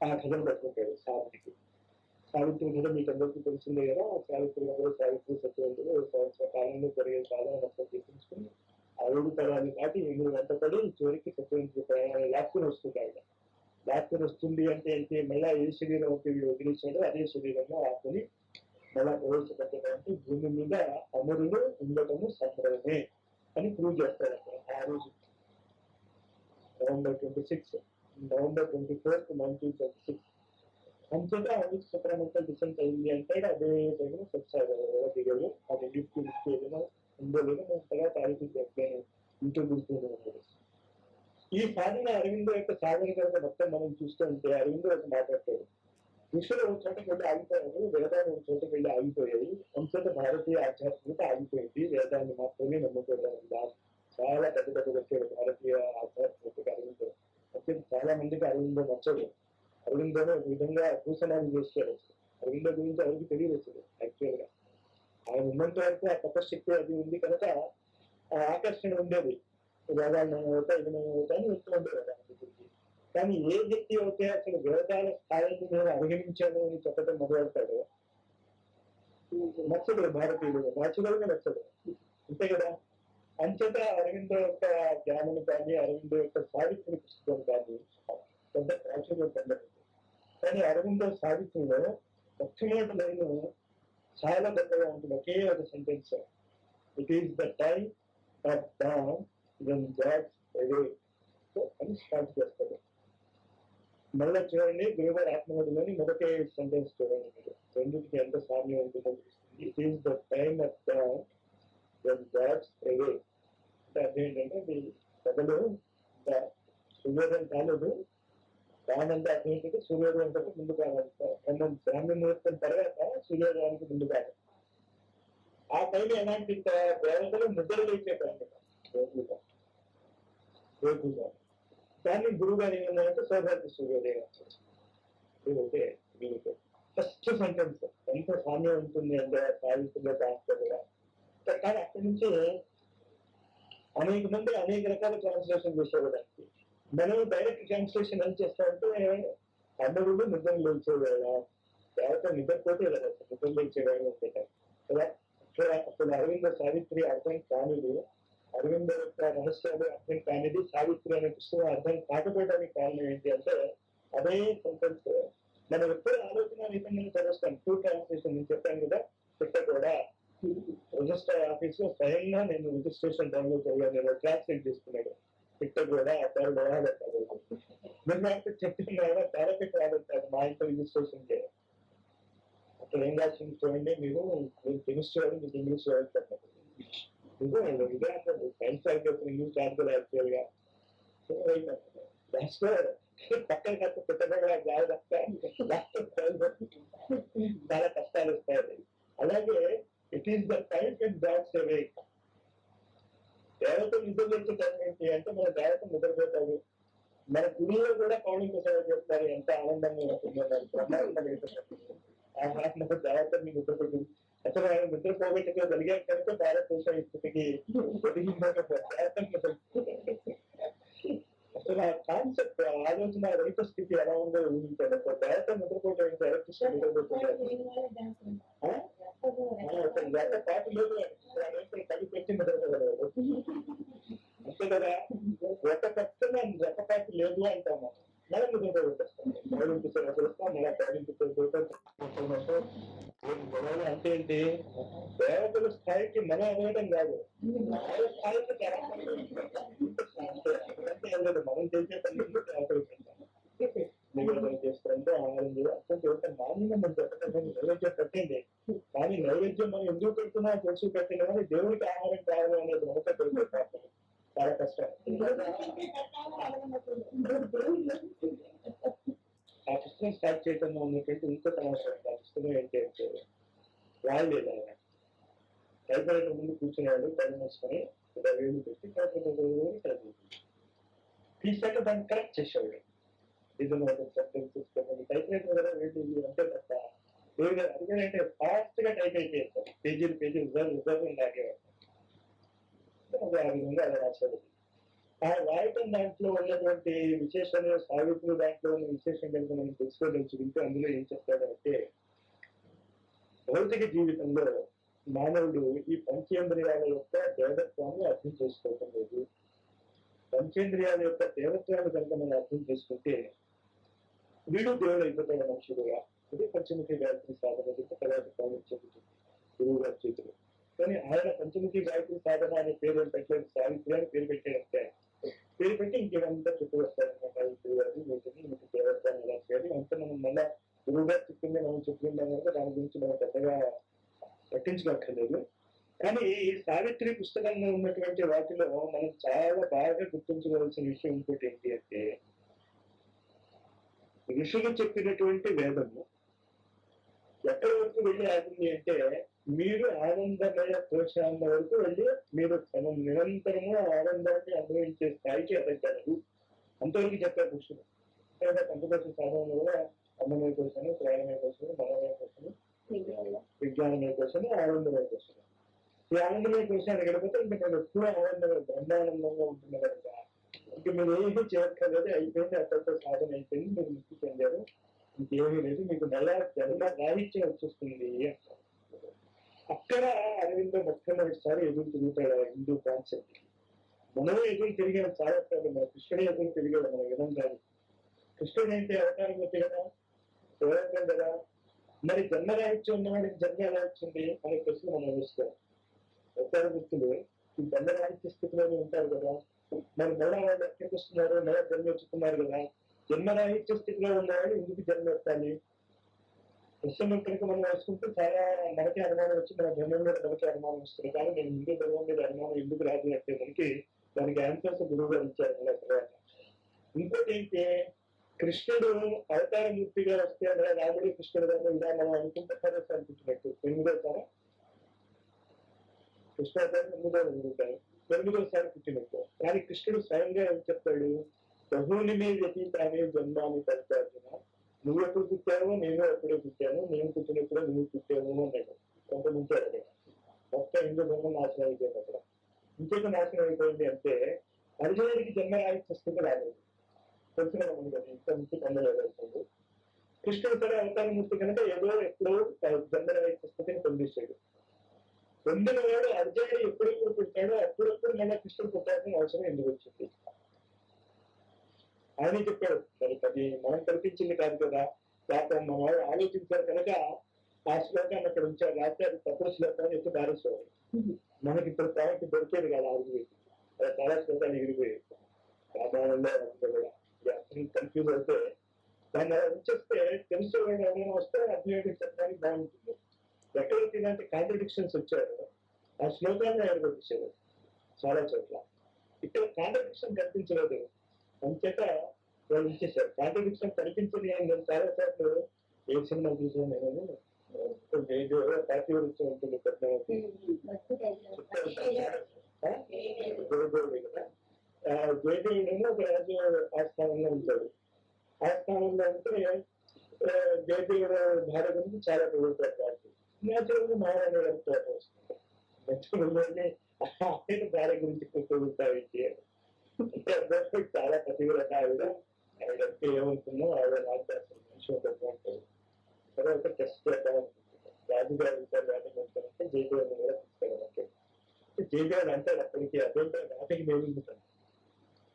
ఆ కథను పట్టుకుంటాడు సావిత్రికి. సావిత్రి కథ మీకు అందరికీ తెలిసిందే కదా. సావిత్రి కథలో సావిత్రి సత్యవంతులు సంవత్సర కాలంలో జరిగే సాధారణ తీసుకుని ఆ 7 తరాలు దాటి 8 గంటపడి చివరికి సత్యవంతుడి ప్రయాణాన్ని లాక్కుని వస్తుంది. ఆయన లాక్కుని వస్తుంది అంటే ఏంటి, మళ్ళా ఏ శరీరం వదిలేసాడో అదే శరీరంలో ఆకుని మళ్ళా ప్రవేశపెట్టడానికి భూమి మీద అమరులు ఉండటము సంభవమే అని ప్రూవ్ చేస్తారు అక్కడ. ఆ రోజు November 26, November 24th, 1926. అంతేగా అది సుప్రమెంటల్ డిసెంట్ అయింది అంటే అదే టైంలో సత్సాగర్ దిగాడు. అది లిఫ్ట్ ఏదైనా ఉందో లేదో మేము తర్వాత ఆలోచించాను ఇంట్లో గుర్తుంది. ఈ సాధన అరవిందో యొక్క సాధన కనుక మొత్తం మనం చూస్తుంటే అరవిందో ఒక మాట్లాడతాడు. ఋషులు ఒక చోటకి వెళ్ళి ఆగిపోయారు, వేదాలు ఒక చోటకి వెళ్ళి ఆగిపోయాయి. అంతటా భారతీయ ఆధ్యాత్మికత ఆగిపోయింది, వేదాన్ని మాత్రమే నమ్ముకోవడం. చాలా పెద్ద పెద్ద వచ్చాడు భారతీయ ఆధ్యాత్మిక అరవిందో. అంటే చాలా మందికి అరవిందో నచ్చదు. అరవిందోనే ఒక విధంగా భూషణాలు చేశాడు. అరవిందో గురించి ఎవరికి తెలియదు అసలు యాక్చువల్ గా. ఆయన ఉన్నంత వరకు ఆ తపశక్తి అది ఉంది కనుక ఆ ఆకర్షణ ఉండేది. వేదాలు అవుతా ఇది అవుతా అని వస్తూ ఉండేవాడు ఆయన దగ్గరికి. కానీ ఏ వ్యక్తి అయితే అసలు వేదాల స్థాయిని నేను అధిగమించాను అని చెప్పడం మొదలెడతాడు, నచ్చదు భారతీయులు, న్యాచురల్ గా నచ్చదు, అంతే కదా. అంతటా అరవిందో యొక్క జ్ఞానం కానీ అరవిందో యొక్క సావిత్రి పుస్తకం కానీ పెద్ద ప్రాచుర్యం పొందలేదు. కానీ అరవిందో సావిత్రిలో మొట్టమొదటి లైన్ చాలా పెద్దగా ఉంటుంది, ఒకే ఒక sentence. It is the time of dawn when gods awake అని స్టార్ట్ చేస్తారు. మళ్ళీ చూడండి గురుగారు ఆత్మహత్యలోని మొదటి సెంటెన్స్ చూడండి, మీరు రెండింటికి ఎంత సామ్యం ఉంటుందో తెలుస్తుంది. It is the time of dawn when gods awake అంటే అదేంటంటే అది కథలు సూర్యోదయం కాలేదు, దానంతా అదేంటంటే సూర్యోదయం కంటే ముందు కావాలి, బ్రాహ్మీ ముహూర్తం తర్వాత సూర్యోదయానికి ముందు కాదు. ఆ టైం ఎలాంటి దేవతలు నిద్ర లేచే టైం రోజుగా. దాన్ని గురువు గారు ఏమన్నారంటే సౌభాగ్య సూర్యోదయం అంటే మీకు ఫస్ట్ సెంటెన్స్ ఎంత సామ్యం ఉంటుంది అంటే సావిత్రిలో దాంట్లో. కానీ అక్కడి నుంచి అనేక మంది అనేక రకాల ట్రాన్స్లేషన్ చేసేవాడానికి. మనం డైరెక్ట్ ట్రాన్స్లేషన్ ఏం చేస్తామంటే అమరుడు నిద్ర లేచేవేళ, దేవత నిద్రపోతే కదా నిద్ర లేచేవేళ ఉంటాయి కదా. అసలు అరవింద సావిత్రి అర్థం కానిది, అరవింద యొక్క రహస్యాలు అర్థం కానిది, సావిత్రి అనే పుస్తకం అర్థం కాకపోవడానికి కారణం ఏంటి అంటే అదే సెంటెన్స్ మనం ఎప్పుడు ఆలోచన విధంగా చదువుతాం. 2 ట్రాన్స్లేషన్ నేను చెప్పాను కదా, కూడా రిజిస్టర్ ఆఫీస్ లో స్వయంగా నేను రిజిస్ట్రేషన్ డౌన్లోడ్ చేయాలి, నేను ట్రాన్స్లేట్ చేసుకున్నాడు. కూడా అతను మొదలెట్టాడు. నేను చెప్తున్నాను థెరపీ రాబట్టాడు మా ఇంట్లో రిజిస్ట్రేషన్ చేయాలి. అక్కడ ఏం రాసింది చూడండి, మీరు కెమిస్ట్రీ వాడు మీకు ఇంగ్లీష్ వాడుతున్నారు. ఇదే అంటారు సైన్స్ వాడికి ఇంగ్లీష్ రాదు యాక్చువల్ గా. పక్కన కాస్త పెట్టబడి చాలా కష్టాలు వస్తాయి. అలాగే it is the time in gods awake. దేవత నిద్రలేచే టైం ఏంటి అంటే మన దేవత నిద్రపోతాడు. మన గుడిలో కూడా పౌర్ణమి సేవ చేస్తారు, ఎంత ఆనందంగా ఉంటుంది. దేవత మీ నిద్రపోతుంది. అసలు ఆయన నిద్రపోగలిగారు కనుక భారతదేశం ఇప్పటికి అసలు అసలు ఆ కాన్సెప్ట్ ఆలోచన రైతు స్థితి ఎలా ఉందో ఊహించాడు. ఒక దేవత నిద్రపోవడం ఎలక్ట్రిసిటీ నిద్రపోతుంది. అసలు గత పాటు లేదు కలిపి పెట్టి నిద్రపోగలడు అంతే కదా. ఒక పక్కన గత పాటు లేదు అంటాము, మనం నిద్రపోతాం. మళ్ళీ గొడవలు అంటే ఏంటి? దేవతల స్థాయికి మనం అడగడం కాదు, మనం చేసే పని దేవతలు చేస్తారంటే ఆహారం అటువంటి మాన్యం మనం పెట్టడం నైవేద్యం పెట్టండి. కానీ నైవేద్యం మనం ఎందుకు పెడుతున్నా తెలుసు పెట్టిన కానీ దేవుడికి ఆహారం కావాలి అనేది మనకే తెలుసు. చాలా కష్టం. ఆ పుస్తకం స్టార్ట్ చేయడంలో ఉన్నటువంటి ఇంకో సమస్య ఆ పుస్తకం ఏంటి అంటే రాయలేదు ఆయన. టైప్రైటర్ ముందు కూర్చునేవాడు, కళ్ళు మూసుకొని వేలు పెట్టి టైప్ తీసాక దాన్ని కరెక్ట్ చేసేవాడు. టైప్రైటర్ కదా వేలు అంటే తప్ప అడిగాడంటే ఫాస్ట్ గా టైప్ అయిపోయారు. పేజీలు రిజర్వ్ లాగేవాడు. ఆ విధంగా అలా రాశాడు. ఆ రాయటం దాంట్లో ఉన్నటువంటి విశేషాలు, సావిత్రి దాంట్లో ఉన్న విశేషం కనుక మనం తెలుసుకోదలుచుకుంటే అందులో ఏం చెప్తాడంటే, భౌతిక జీవితంలో మానవుడు ఈ పంచేంద్రియాల యొక్క దేవత్వాన్ని అర్థం చేసుకోవటం లేదు. పంచేంద్రియాల యొక్క దేవత్వాన్ని కనుక మనం అర్థం చేసుకుంటే వీడు దేవుడు అయిపోతాడు మనుషుడుగా. ఇది పంచముఖి గాయత్రి సాధన తర్వాత చెబుతుంది గురువు గారి చేతులు. కానీ ఆయన పంచముఖి గాయత్రి సాధన అనే పేరు పెట్టలేదు, సావిత్రి అని పేరు పెట్టాడంటే పేరు పెట్టి ఇంకేమంతా చెప్పి వస్తారనమాట. మీకు దేవత్వాన్ని ఎలా చేయాలి అంతా మనం మళ్ళా గురువు గారు చెప్పింది మనం చెప్పిందాం కనుక దాని గురించి మనం పెద్దగా పట్టించుకోక్కర్లేదు. కానీ ఈ సావిత్రి పుస్తకంలో ఉన్నటువంటి వాటిలో మనం చాలా బాగా గుర్తించవలసిన విషయం ఇంకోటి ఏంటి అంటే, ఋషులు చెప్పినటువంటి వేదము ఎక్కడి వరకు వెళ్ళి ఆగింది అంటే, మీరు ఆనందమయ కోశాల వరకు వెళ్ళి మీరు నిరంతరము ఆనందాన్ని అనుభవించే స్థాయికి ఎదగలరు అంతవరకు చెప్పారు ఋషులు. పంచదశ సాధనలో కూడా అన్నమయ కోశము, ప్రాణమయ కోశము, మనమయ కోశము, విజ్ఞానమయ కోశము, ఆనందమయ కోశము. ఈ ఆనందమయ కోశాన్ని గడిపితే ఇంకా నేను ఎప్పుడూ ఆనందంగా బ్రహ్మానందంగా ఉంటుంది కనుక ఇంక మీరు ఏమీ చేయక్కర్లేదు, అయిపోయింది, అక్కడితో సాధన అయిపోయింది, మీరు ముక్తి చెందారు, ఇంకేమీ లేదు, మీకు నెల జన్మ రాహిత్యం వచ్చేస్తుంది అంటారు. అక్కడ అరవిందో మొట్టమొదటిసారి ఎదురు తిరుగుతాడు హిందూ కాన్సెప్ట్. మనమే ఎదురు తిరిగాడు చాలా సార్లు, మన కృష్ణుడే ఎదురు తిరిగాడు మన విధంగా. కృష్ణుడు ఏంటి అవతారం వచ్చి కదా, పోరాటం కదా, మరి జన్మరాహిత్యం ఉన్నవాడికి జన్మ ఎలా వచ్చింది అనే ప్రశ్న మనం వేసుకోవాలి. అవతార వ్యక్తులు ఈ జన్మరాహిత్య స్థితిలోనే ఉంటారు కదా, మరి మళ్ళా వాళ్ళు ఎక్కడికి వస్తున్నారు, మళ్ళా జన్మ వచ్చుకున్నారు కదా, జన్మరాహిత్య స్థితిలో ఉన్నవాడు ఎందుకు జన్మ ఎత్తాలి? ప్రశ్న కనుక మనం వేసుకుంటే చాలా మనకే అనుమానం వచ్చి మన ధర్మం మీద మనకే అనుమానం వస్తుంది. కానీ నేను హిందూ ధర్మం మీద అనుమానం ఎందుకు రాదు అంటే మనకి దానికి ఆన్సర్స్ గురువు గారు ఇచ్చారు. తర్వాత ఇంకోటి ఏంటి, కృష్ణుడు అవతార మూర్తిగా వస్తే అలా రాముడు కృష్ణుడు గారు ఇలా మనం అనుకుంటే సరే అనుకుంటున్నట్టు 8వ కృష్ణావతారం 8వ పుట్టినట్టు. కానీ కృష్ణుడు స్వయంగా ఏం చెప్తాడు, బహుని మీద వ్యతీతాన్ని జన్మాన్ని పరిచార్జున, నువ్వు ఎప్పుడు పుట్టావో నేను ఎప్పుడే పుట్టాను, నేను పుట్టినప్పుడే నువ్వు పుట్టావు అన్నాడు. కొంతమంది అక్కడ మొత్తం హిందూ ధర్మం నాశనం అయిపోయింది. అక్కడ ఇంకేదో నాశనం అయిపోయింది అంటే అర్జునుడికి జన్మరాహిత్య స్థితి రాలేదు, తెలిసిన ఇంత నుంచి పొందలేదు. కృష్ణుడు సరే అవతారమూర్తి కనుక ఏదో ఎప్పుడో జన్మరాహిత్య స్థితిని పొందించాడు. పొందిన వాడు అర్జునుడు ఎప్పుడెప్పుడు పుట్టాడో అప్పుడప్పుడు మళ్ళీ కృష్ణుడు పుట్టాల్సిన అవసరం ఎందుకు వచ్చింది ఆయన చెప్పాడు. మరి అది మనం కల్పించింది కాదు కదా, పాపం మన వాళ్ళు ఆలోచించారు కనుక ఆ శ్లోకాన్ని అక్కడ ఉంచారు. రాత్రి అది తక్కువ శ్లోకాన్ని ఎక్కువ దారేసేవాడు. మనకి ఇప్పుడు పాయింట్ దొరికేది కాదు, ఆరుగురికి అలా చాలా శ్లోకాలు ఎగిరిపోయాయి. రామాయణంలో కూడా కన్ఫ్యూజ్ అయితే దాన్ని అలా ఉంచేస్తే తెలిసేవాడు ఎవరైనా వస్తే అర్థం చెప్పడానికి బాగుంటుంది. ఎక్కడైతే ఇలాంటి కాంట్రడిక్షన్స్ వచ్చారో ఆ శ్లోకాన్ని ఎగరగొట్టేశారు చాలా చోట్ల. ఇక్కడ కాంట్రడిక్షన్ కనిపించలేదు, అంచేత వాళ్ళు ఇచ్చేసారు. కాంట్రడిక్షన్ కనిపించింది అని నేను చాలా సార్లు ఏ సినిమా చూసాను నేను, పార్టీ గురించి ఉంటుంది పద్మావతి జయదేవుడేమో ఒక రాజు ఆస్థానంలో ఉంటాడు. ఆస్థానంలో అంటే జయదేవుడు భార్య గురించి చాలా పొగుడుతారు. నేచురల్ మహారాణి గారి తోట వస్తుంది, నేచురల్ ఆయన భార్య గురించి పొగుడుతారు. చాలా పతివ్రత ఆవిడ. ఆవిడంటే ఏమవుతుందో ఆవిడ రాజాస్తారు మనిషి ఒకటి. తర్వాత టెస్ట్ చేద్దాం అనుకుంటున్నాను. రాజుగారు వేటకుంటారంటే జయదేవుని కూడా తీసుకెళ్ళమంటే జయదేవుడు అంటాడు అక్కడికి అదేంటో నాటికి నేర్చుకుంటాను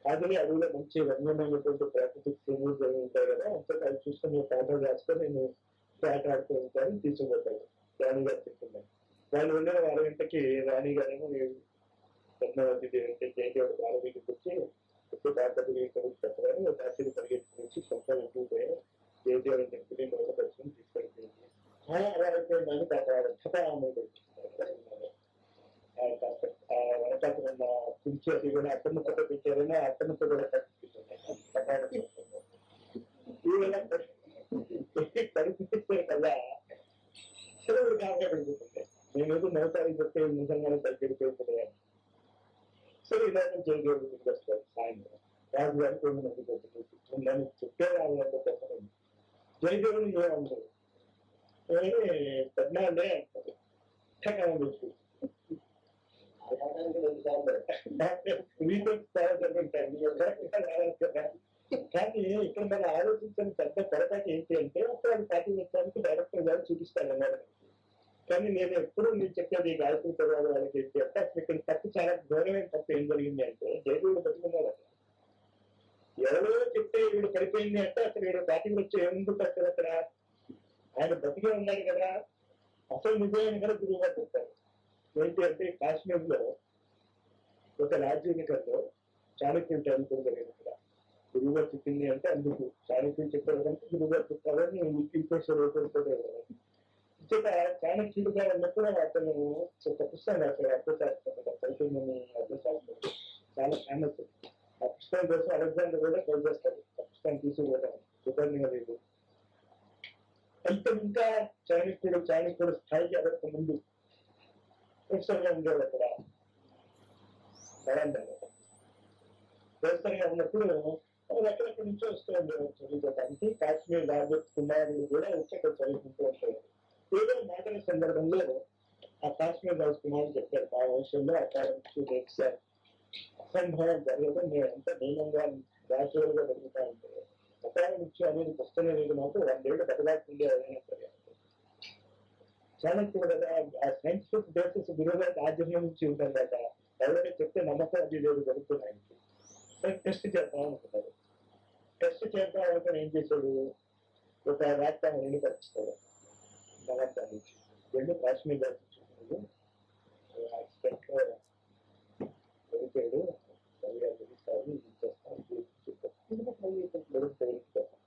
కాదని అడవిలో మంచి రమ్యమైనటువంటి ప్రాకృతిక సీనరీస్ ఉంటాయి కదా, అంతే అది చూసుకుని నేను ఫోటో చేస్తే నేను వేట ఆడుతూ ఉంటాను తీసుకుపోతాడు. రాణి గారు చెప్తున్నాను. వాళ్ళు వెళ్ళిన 6 గంటకి రాణి గారేమో పద్మావతి దేవి జయదేవుడు బాలవీకి వచ్చి ఇప్పుడు తాతకి చెప్పగానే దాసిని పరిగెత్తుకు వచ్చి సొంతం ఎక్కువ పోయి జయదేవుని టెంపుల్ లోక దర్శనం తీసుకెళ్ళిపోయింది. అలా అయిపోయిందని వెనకాల ఉన్న కుర్చీ అది కూడా అట్టముక్కతో పెట్టారని అట్టముక్క కూడా కనిపిస్తే కదా సెలవులు కాకపోతే నేనేదో నౌతానికి చెప్తే నిజంగానే తగ్గిపోయింది. సరే ఇలా జయదేవుడు వస్తారు సాయంత్రం రాజు గారికి నన్ను చెప్పే వాళ్ళంతా చెప్పండి. జయదేవుడు ఏమంటారు పెద్దనాడే అంటారు. కానీ ఇక్కడ మనం ఆలోచించిన పెద్ద పొరపాటు ఏంటి అంటే అప్పుడు అది పాటించడానికి డైరెక్టర్ గారు చూపిస్తాను అన్నారు. కానీ నేను ఎప్పుడు మీరు చెప్పేది గాయత్రి తర్వాత వాళ్ళకి ఏంటి అంటే అసలు ఇక్కడ తప్పు చాలా ఘోరమైన తప్పు ఏం జరిగింది అంటే జయదేవుడు బతుకున్నారు అక్కడ. ఎవరో చెప్తే వీడు పడిపోయింది అంటే అసలు వీడు బ్యాటింగ్ వచ్చి ఏముంటుంది అసలు అక్కడ ఆయన బతికే ఉన్నారు కదా. అసలు నిజమైన కూడా గురువుగా చెప్తారు. ఏంటి అంటే కాశ్మీర్ లో ఒక రాజ్యాధికారిలో చాణక్యుడు టెంపుల్ జరిగింది ఇక్కడ. గురువుగా చెప్పింది అంటే అందుకు చాణక్యుడు చెప్పారు కంటే గురువుగా చెప్తారని ఇచ్చట చాణక్యుడిగా ఉన్నప్పుడు అతను ఒక పుస్తకం రాశాడు అర్థశాస్త్రం చైతన్యని అర్థశాస్త్రం చాలా ఫేమస్. ఆ పుస్తకం కోసం అలెగ్జాండర్ కూడా ట్రై చేస్తాడు ఆ పుస్తకం తీసుకోవడం ఉపన్యాసం లేదు. అయితే ఇంకా చాణక్యుడు స్థాయికి అదొక ముందు ప్రొఫెసర్గా ఉండేవాడు అక్కడ ప్రొఫెసర్గా ఉన్నప్పుడు ఎక్కడెక్కడి నుంచో వస్తూ ఉండేవాడు చదువుకోవడానికి. కాశ్మీర్ రాజత్ కుమారుడు కూడా వచ్చి అక్కడ చదువుకుంటూ ఉంటాడు. ఏదో మాటల సందర్భంలో ఆ కాశ్మీర్ రాజు కుమారుడు చెప్పారు మా వంశంలో అకాడమిక్ అసంభవం జరగదు, నేను ఎంత నియమంగా న్యాచురల్గా జరుగుతా ఉంటే అకాడమిక్స్ అనేది పుస్తకం లేదు మాకు 100 ఏళ్ళు బదలాడుతుండే ఏదైనా సరే. చాణక్యుడు కదా ఆ సైంటిఫిక్ బేసిస్ గురువుగా ఆధ్వర్యం నుంచి ఉంటుంది కదా, ఎవరైనా చెప్తే నమ్మకం అది లేదు జరుగుతున్నాయి. టెస్ట్ చేద్దాం అనుకున్నారు. టెస్ట్ చేద్దాం అనుకుని ఏం చేశాడు, ఒక రాజధాని 2 పరిచిస్తాడు. బలాత్కారం నుంచి 2 కాశ్మీర్ రాజు దొరికాడు చేస్తాను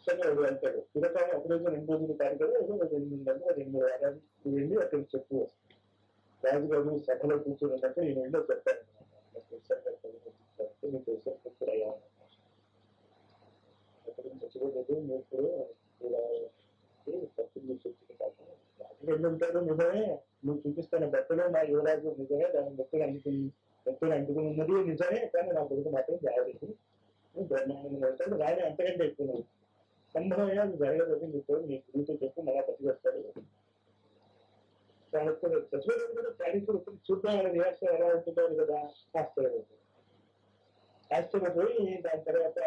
సరే వెళ్తాడు. తిరగానే ఒక రోజు 2 రోజులు కాదు కదా, 2 వారాలు వెళ్ళి అక్కడికి చెప్పు. రాజుగారు సభలో కూర్చొని ఉన్నట్టు నేను వెళ్ళి చెప్పాను మీకు కూర్చోయ్యా అక్కడ చచ్చిపోలేదు మీరు వెళ్ళి ఉంటారు. నిజమే నువ్వు చూపిస్తున్న బట్టలు నా యువరాజు నిజమే, దాని బట్టలు అంటుకుని ఉన్నది నిజమే, కానీ నా కొడుకు మాత్రం జాగ్రత్త బ్రహ్మాండంగా వెళ్తాడు. రాని అంతకంటే ఎక్కువ సంభవమే అది జరగదని చెప్పాడు. నీ గురువుతో చెప్పు మళ్ళా పట్టుకొస్తాడు. చచ్చిపోలేదు కూడా చాణక్యుడు చూద్దాం రియాక్షన్ ఎలా ఉంటుందో కదా ఆశ్చర్యపోయి దాని తర్వాత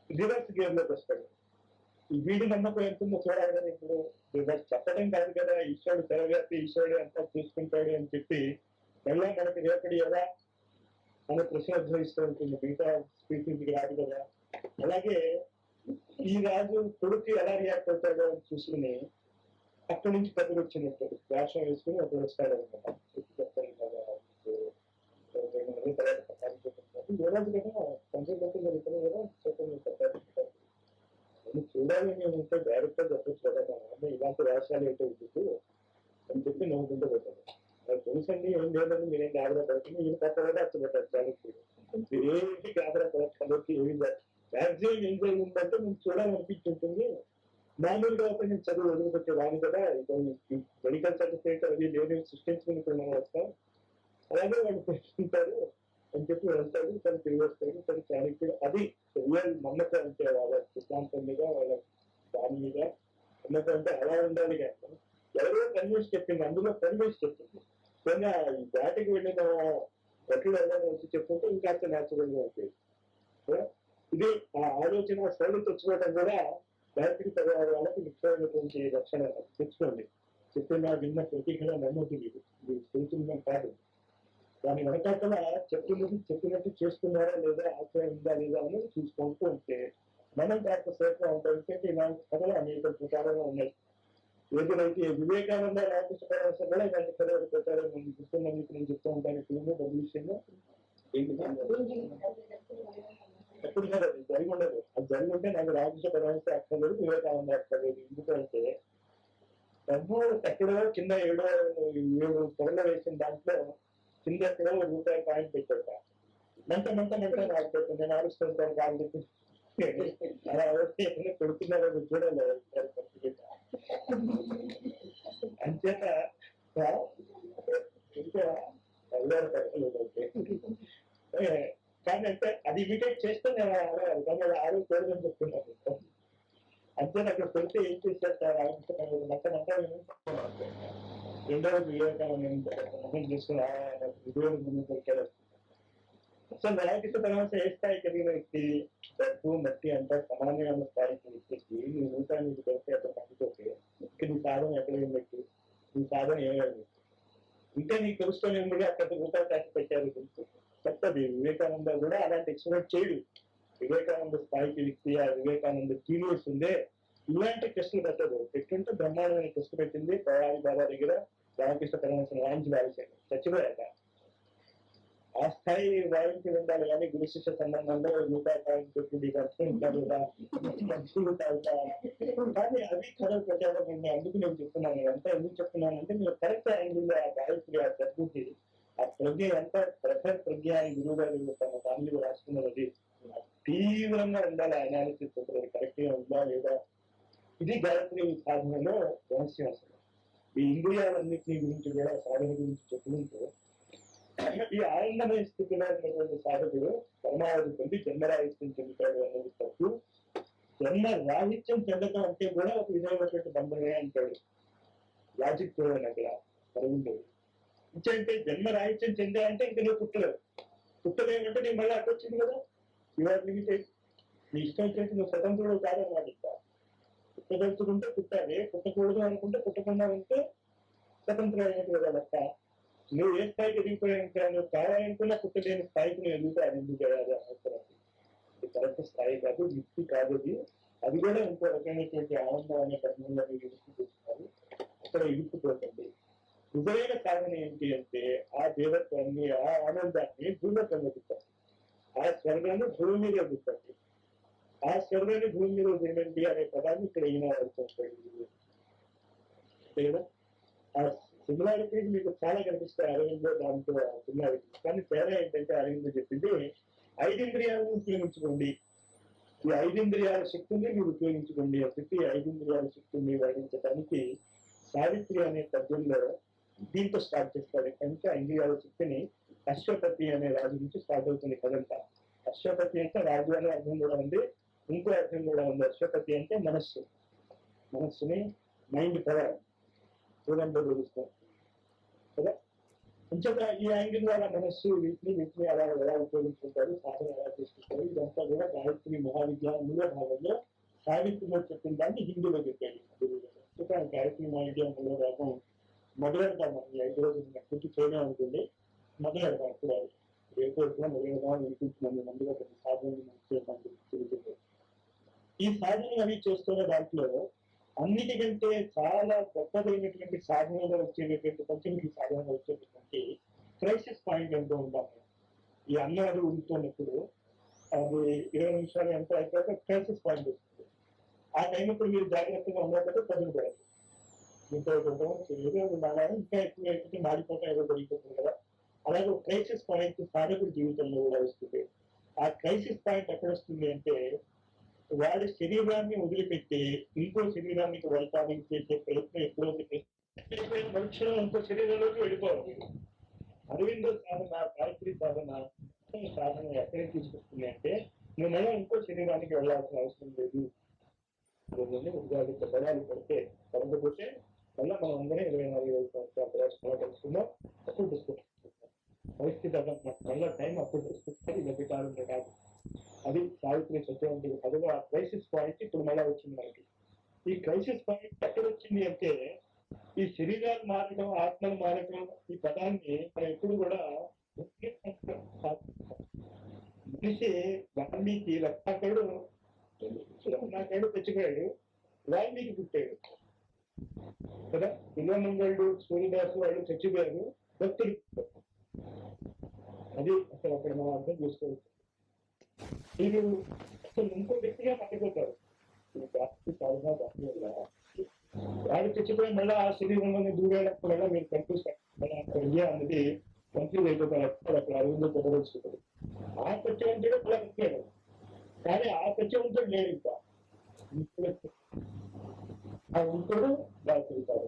రివర్స్ గేమ్ లోకి వస్తాడు. ఈ వీడి నమ్మకం ఎంతుందో చూడాలి కదా. ఇప్పుడు రివర్స్ చెప్పడం కాదు కదా, ఈశ్వరుడు తెరవేస్తే ఈశ్వరుడు అంతా చూసుకుంటాడు అని చెప్పి మళ్ళా మనకి రేపటి ఎలా మన ప్రశ్న ఉద్భవిస్తూ ఉంటుంది. మిగతా స్పీచింగ్కి రాదు కదా. అలాగే ఈ రాజు కొడుకు ఎలా రియాక్ట్ అవుతాడో అని చూసుకుని అక్కడి నుంచి కథలు వచ్చినట్టు వేషం వేసుకుని అప్పుడు వస్తాడు అనమాట. చెప్తాను కదా యువరాజు కదా పంచగతులు జరుగుతున్నాయి కదా చెప్పండి చూడాలి. మేము ఉంటే డైరెక్ట్ గా చెప్పచ్చు కదా ఇలాంటి వేషాలు ఏంటో ఇద్దు అని చెప్పి నవ్వుకుంటూ పెట్టారు. నాకు తెలుసండి ఏం లేదండి మీరేం గాబరా పడుతుంది ఈయన కొత్త కూడా అచ్చబెట్టారు చాణక్యుడు. మీరేంటి గాబరా పడక్కలకి ఏమి మ్యాక్సిమం ఏం జరిగిందంటే మీకు చూడాలనిపించుంటుంది. మామూలుగా నేను చదువు వదిలిపెట్టే రాను కదా, మెడికల్ సర్టిఫికేట్ అవి లేని సృష్టించుకుని ఇప్పుడు మనం వస్తాం. అలాగే వాళ్ళు తెలుసుకుంటారు అని చెప్పి వెళ్తాడు. తను తిరిగి వస్తాడు. తను చాణక్యుడు అది రియల్ నమ్మకం అంటే వాళ్ళ సిద్ధాంతం మీద వాళ్ళ దాని మీద నమ్మకం అంటే అలా ఉండాలి. కానీ ఎవరో కన్విన్స్ చెప్పింది, అందులో కన్విన్స్ చెప్పింది. కానీ ఈ దాటికి వెళ్ళిన గట్టిగా ఎవరైనా వచ్చి చెప్పుకుంటే ఇంకాస్త న్యాచురల్ గా ఉంటుంది. ఇది ఆ ఆలోచన శైలి తెచ్చుకోవడం కూడా గాయత్రి పరివార వాళ్ళకి ముఖ్యమైనటువంటి రక్షణ. తెచ్చుకోండి, చెప్పిన విన్న ప్రతిగా నమ్మకం ఇది తెలుసుకుందాం కాదు. దాని వెనకాల చెప్పినట్టు చేస్తున్నారా లేదా, ఆశ్రయం ఉందా లేదా అనేది చూసుకుంటూ ఉంటే మనం కాస్త సేఫ్గా ఉంటాం. ఎందుకంటే ఇలాంటి కథలు అనేక ప్రకారంగా ఉన్నాయి. ఏదైతే వివేకానంద రామకృష్ణ పరమహంస కూడా ఇలాంటి కథలు ప్రచారం గుర్తున్నందుకు నేను చెప్తూ ఉంటాను. ఇప్పుడు పెద్ద విషయంలో ఎప్పుడు కాదు, అది జరిగి ఉండదు. అది జరిగి ఉంటే నాకు రామకృష్ణ పరమహంస అక్కర్లేదు, వివేకానంద అక్కర్లేదు. ఎందుకంటే డబ్బు ఎక్కడో కింద 7 పొరలు వేసిన దాంట్లో కింద ఎక్కడో రూపాయి పాయింట్ పెట్టాక మంట నాకు పెట్టండి, నేను ఆరుస్తుంటాను కాదు చెప్పి అలా వస్తే కొడుతున్నారో చూడాలి. అంచేత కానీ అంటే అది ఇమిటేట్ చేస్తే నేను అడగాలి, కానీ అది ఆరు చూడదని చెప్తున్నాను. అంతే అక్కడ పెడితే ఏం చేస్తారు మొత్తం రెండవ వివేకానందం చేసుకుని ముందు దొరికారు. అసలు రామకృష్ణ పరమహంస ఏ స్థాయి కలిగిన వ్యక్తి, డబ్బు మట్టి అంతా సమానంగా ఉన్న స్థాయికి వ్యక్తికి నీ నూతన నీకు దొరికే అక్కడ పట్టుకోతే ఇంకా నీ సాధన ఎక్కడ ఏమిటి, నీ సాధన ఏమైంది ఇంకా నీకు తెలుసుకొని కూడా అక్కడ రూపాయలు ట్యాక్స్ పెట్టారు తెలుసు చెప్తుంది. వివేకానంద కూడా అలాంటి ఎక్స్పెక్ట్ చేయడు. వివేకానంద స్థాయికి వ్యక్తి, ఆ వివేకానంద టీనియర్స్ ఉందే ఇలాంటి టెస్టులు పెట్టదు. పెట్టుంటే బ్రహ్మాండమైన టెస్ట్ పెట్టింది పవారి బాబా దగ్గర రామకృష్ణ పరమహంస వాయించి వాయించాడు, చచ్చిపోయాక. ఆ స్థాయి వాయించి ఉండాలి కానీ గురు శిష్య సంబంధంలో రూపాయి పెట్టుకుంది ఖర్చుకుంటారు కానీ అవి కథలు ప్రచారం ఉంది. అందుకు నేను చెప్తున్నాను. ఎంత ఎందుకు చెప్తున్నానంటే మీరు కరెక్ట్ యాంగిల్ ఆ గాయత్రి ఆ ప్రకృతి ఆ ప్రజ్ఞ ఎంత ప్రఖర్ ప్రజ్ఞ అని గురువు గారు తన ఫ్యామిలీ రాసుకున్నది తీవ్రంగా ఉండాలి. అనాలిసిస్ కరెక్ట్ గా ఉందా లేదా, ఇది గాయత్రి సాధనలో రహస్యం. అసలు ఈ ఇంద్రియాలన్నింటినీ గురించి కూడా సాధన గురించి చెప్పుకుంటూ ఈ ఆనందమయ స్థితిలో ఉన్నటువంటి సాధకుడు పరమావధి పొంది జన్మరాహిత్యం చెందుతాడు అనేది తప్పు. జన్మ రాహిత్యం చెందటం అంటే కూడా ఒక విధమైనటువంటి బంధమే అంటాడు లాజిక్ అక్కడ అరవిందుడు. ఇంకంటే జన్మ రాహిత్యం చెందా అంటే ఇంకా నువ్వు పుట్టలేమంటే నేను మళ్ళీ అక్కడ వచ్చింది కదా. ఇవాళ లిమిటెడ్ నీ ఇష్టం వచ్చేసి నువ్వు స్వతంత్రుడు కాదన్నమాట. ఇంకా పుట్టదలుచుకుంటే పుట్టాలి, పుట్టకూడదు అనుకుంటే పుట్టకుండా ఉంటే స్వతంత్రం అయినట్టు కదా లెక్క. నువ్వు ఏ స్థాయికి ఎదిగిపోయావు, నువ్వు కావాలనుకున్నా పుట్టలేని స్థాయికి నువ్వు ఎదుగుతా అది ఎందుకు చేయాలి అవసరం. ఇది కరెక్ట్ స్థాయి కాదు, యుక్తి కాదు. అది కూడా ఇంకో రకమైనటువంటి ఆనందం అనే కర్మంలో మీరు ఇరుక్కుపోతున్నారు. అక్కడ ఇరుక్కుపోతుంది. నిజమైన సాధన ఏంటి అంటే ఆ దేవత్వాన్ని, ఆ ఆనందాన్ని భూమిలో పొందుతారు. ఆ స్వర్గాన్ని భూమి మీద ఎదుగుతుంది. ఆ స్వర్గాన్ని భూమి మీద వదిలేండి అనే పదాన్ని ఇక్కడ ఈయన వస్తుంది కదా. ఆ సిమిలారిటీస్ మీకు చాలా కనిపిస్తాయి అరవిందో దాంతో సిమిలారిటీస్. కానీ తేడా ఏంటంటే అరవిందో చెప్పింది 5 ఇంద్రియాలను ఉపయోగించుకోండి, ఈ 5 ఇంద్రియాల శక్తిని మీరు ఉపయోగించుకోండి అని చెప్పి 5 ఇంద్రియాల శక్తిని వర్ణించడానికి సావిత్రి అనే పద్యంలో దీంతో స్టార్ట్ చేస్తారు. కనుక ఇంద్రియాల శక్తిని అశ్వపతి అనే రాజు నుంచి స్టార్ట్ అవుతుంది కదంతా. అశ్వపతి అంటే రాజు అనే అర్థం కూడా ఉంది, ఇంకో అర్థం కూడా ఉంది. అశ్వపతి అంటే మనస్సుని మైండ్ పవర్ చూడంలో తెలుస్తాం కదా. కొంచెం ఈ యాంగిల్ వాళ్ళ మనస్సు వీటిని అలా ఎలా ఉపయోగించుకుంటారు, సాధన ఎలా చేసుకుంటారు, ఇదంతా కూడా గాయత్రి మహావిద్యాలయం మూడో భాగంలో సావిత్రిలో చెప్పిన దాన్ని హిందీలో చెప్పాడు గురువు. గాయత్రి మహావిద్యాలయం మూడో భాగం మొదలెడతాం. మనం 5 రోజులు పూర్తి చేయడం అనుకోండి, మొదలెడతాం. ఇప్పుడు రేపు మొదలెడదాం అనుకుంటున్నాను. అందులో కొన్ని సాధనలు ఈ సాధనలు అవి చేస్తున్న దాంట్లో అన్నిటికంటే చాలా గొప్పదైనటువంటి సాధనలో వచ్చేటటువంటి పంచమికి సాధనలో వచ్చేటటువంటి క్రైసిస్ పాయింట్ ఎంతో ఉంటాం. ఈ అన్నాడు ఉంటున్నప్పుడు అది 20 నిమిషాలు ఎంతో అయిపోయాక క్రైసిస్ పాయింట్ వస్తుంది. ఆ టైం ఇప్పుడు మీరు జాగ్రత్తగా ఉండకపోతే పదులుపడాలి. ఇంకా ఎక్కువ మాడిపోవటం ఏదో జరిగిపోతుంది కదా. అలాగే క్రైసిస్ పాయింట్ సాధకుడి జీవితంలో కూడా వస్తుంది. ఆ క్రైసిస్ పాయింట్ ఎక్కడ వస్తుంది అంటే వాడి శరీరాన్ని వదిలిపెట్టి ఇంకో శరీరానికి వెళ్తానికి చేసే ప్రయత్నం ఎప్పుడైతే మనుషులు ఇంకో శరీరంలోకి వెళ్ళిపోవాలి. అరవిందో సాధన, గాయత్రి సాధన ఎక్కడికి తీసుకొస్తుంది అంటే నువ్వు మళ్ళీ ఇంకో శరీరానికి వెళ్ళాల్సిన అవసరం లేదు. ఉగాది బలాలు పడకపోతే మళ్ళీ మనం అందరం 24 సంవత్సరాలు కలుసుకుందాం. తక్కువ తీసుకుంటాం. పరిస్థితి అదనమాట. మళ్ళీ టైం అప్పుడు తీసుకొచ్చి వెతకాలంటే కాదు. అది సావిత్రి సత్యవంతుడు అదిగో ఆ క్రైసిస్ పాయింట్ ఇప్పుడు మళ్ళీ వచ్చింది మనకి. ఈ క్రైసిస్ పాయింట్ ఎక్కడ వచ్చింది అంటే ఈ శరీరాలు మారడం, ఆత్మలు మారడం ఈ పదాన్ని మనం ఎప్పుడు కూడా మనిషి వాల్మీకి రత్నాకరుడు తెచ్చిపోయాడు, వాల్మీకి పుట్టాడు కదా. విల్వమంగళుడు, సూర్యదాసు వాళ్ళు చచ్చిపోయారు, భక్తులు. అది అసలు అక్కడ మనం అర్థం చేసుకోవచ్చు. వీరు అసలు ఇంకో వ్యక్తిగా మారిపోతారు. వాడు చచ్చిపోయి మళ్ళీ ఆ శరీరంలోనే దూరేటప్పుడల్లా మీరు కనిపిస్తారు ఇండియా అనేది కంప్లీట్ అయిపోతారు. అక్కడ అరువులో పొగదలుచుకుంటారు. ఆ సత్యవంతుడు కూడా వచ్చాడు, కానీ ఆ సత్యవంతుడు లేడు ఇంకా. ఆ ఇంకోడు బాగా తిరుగుతాడు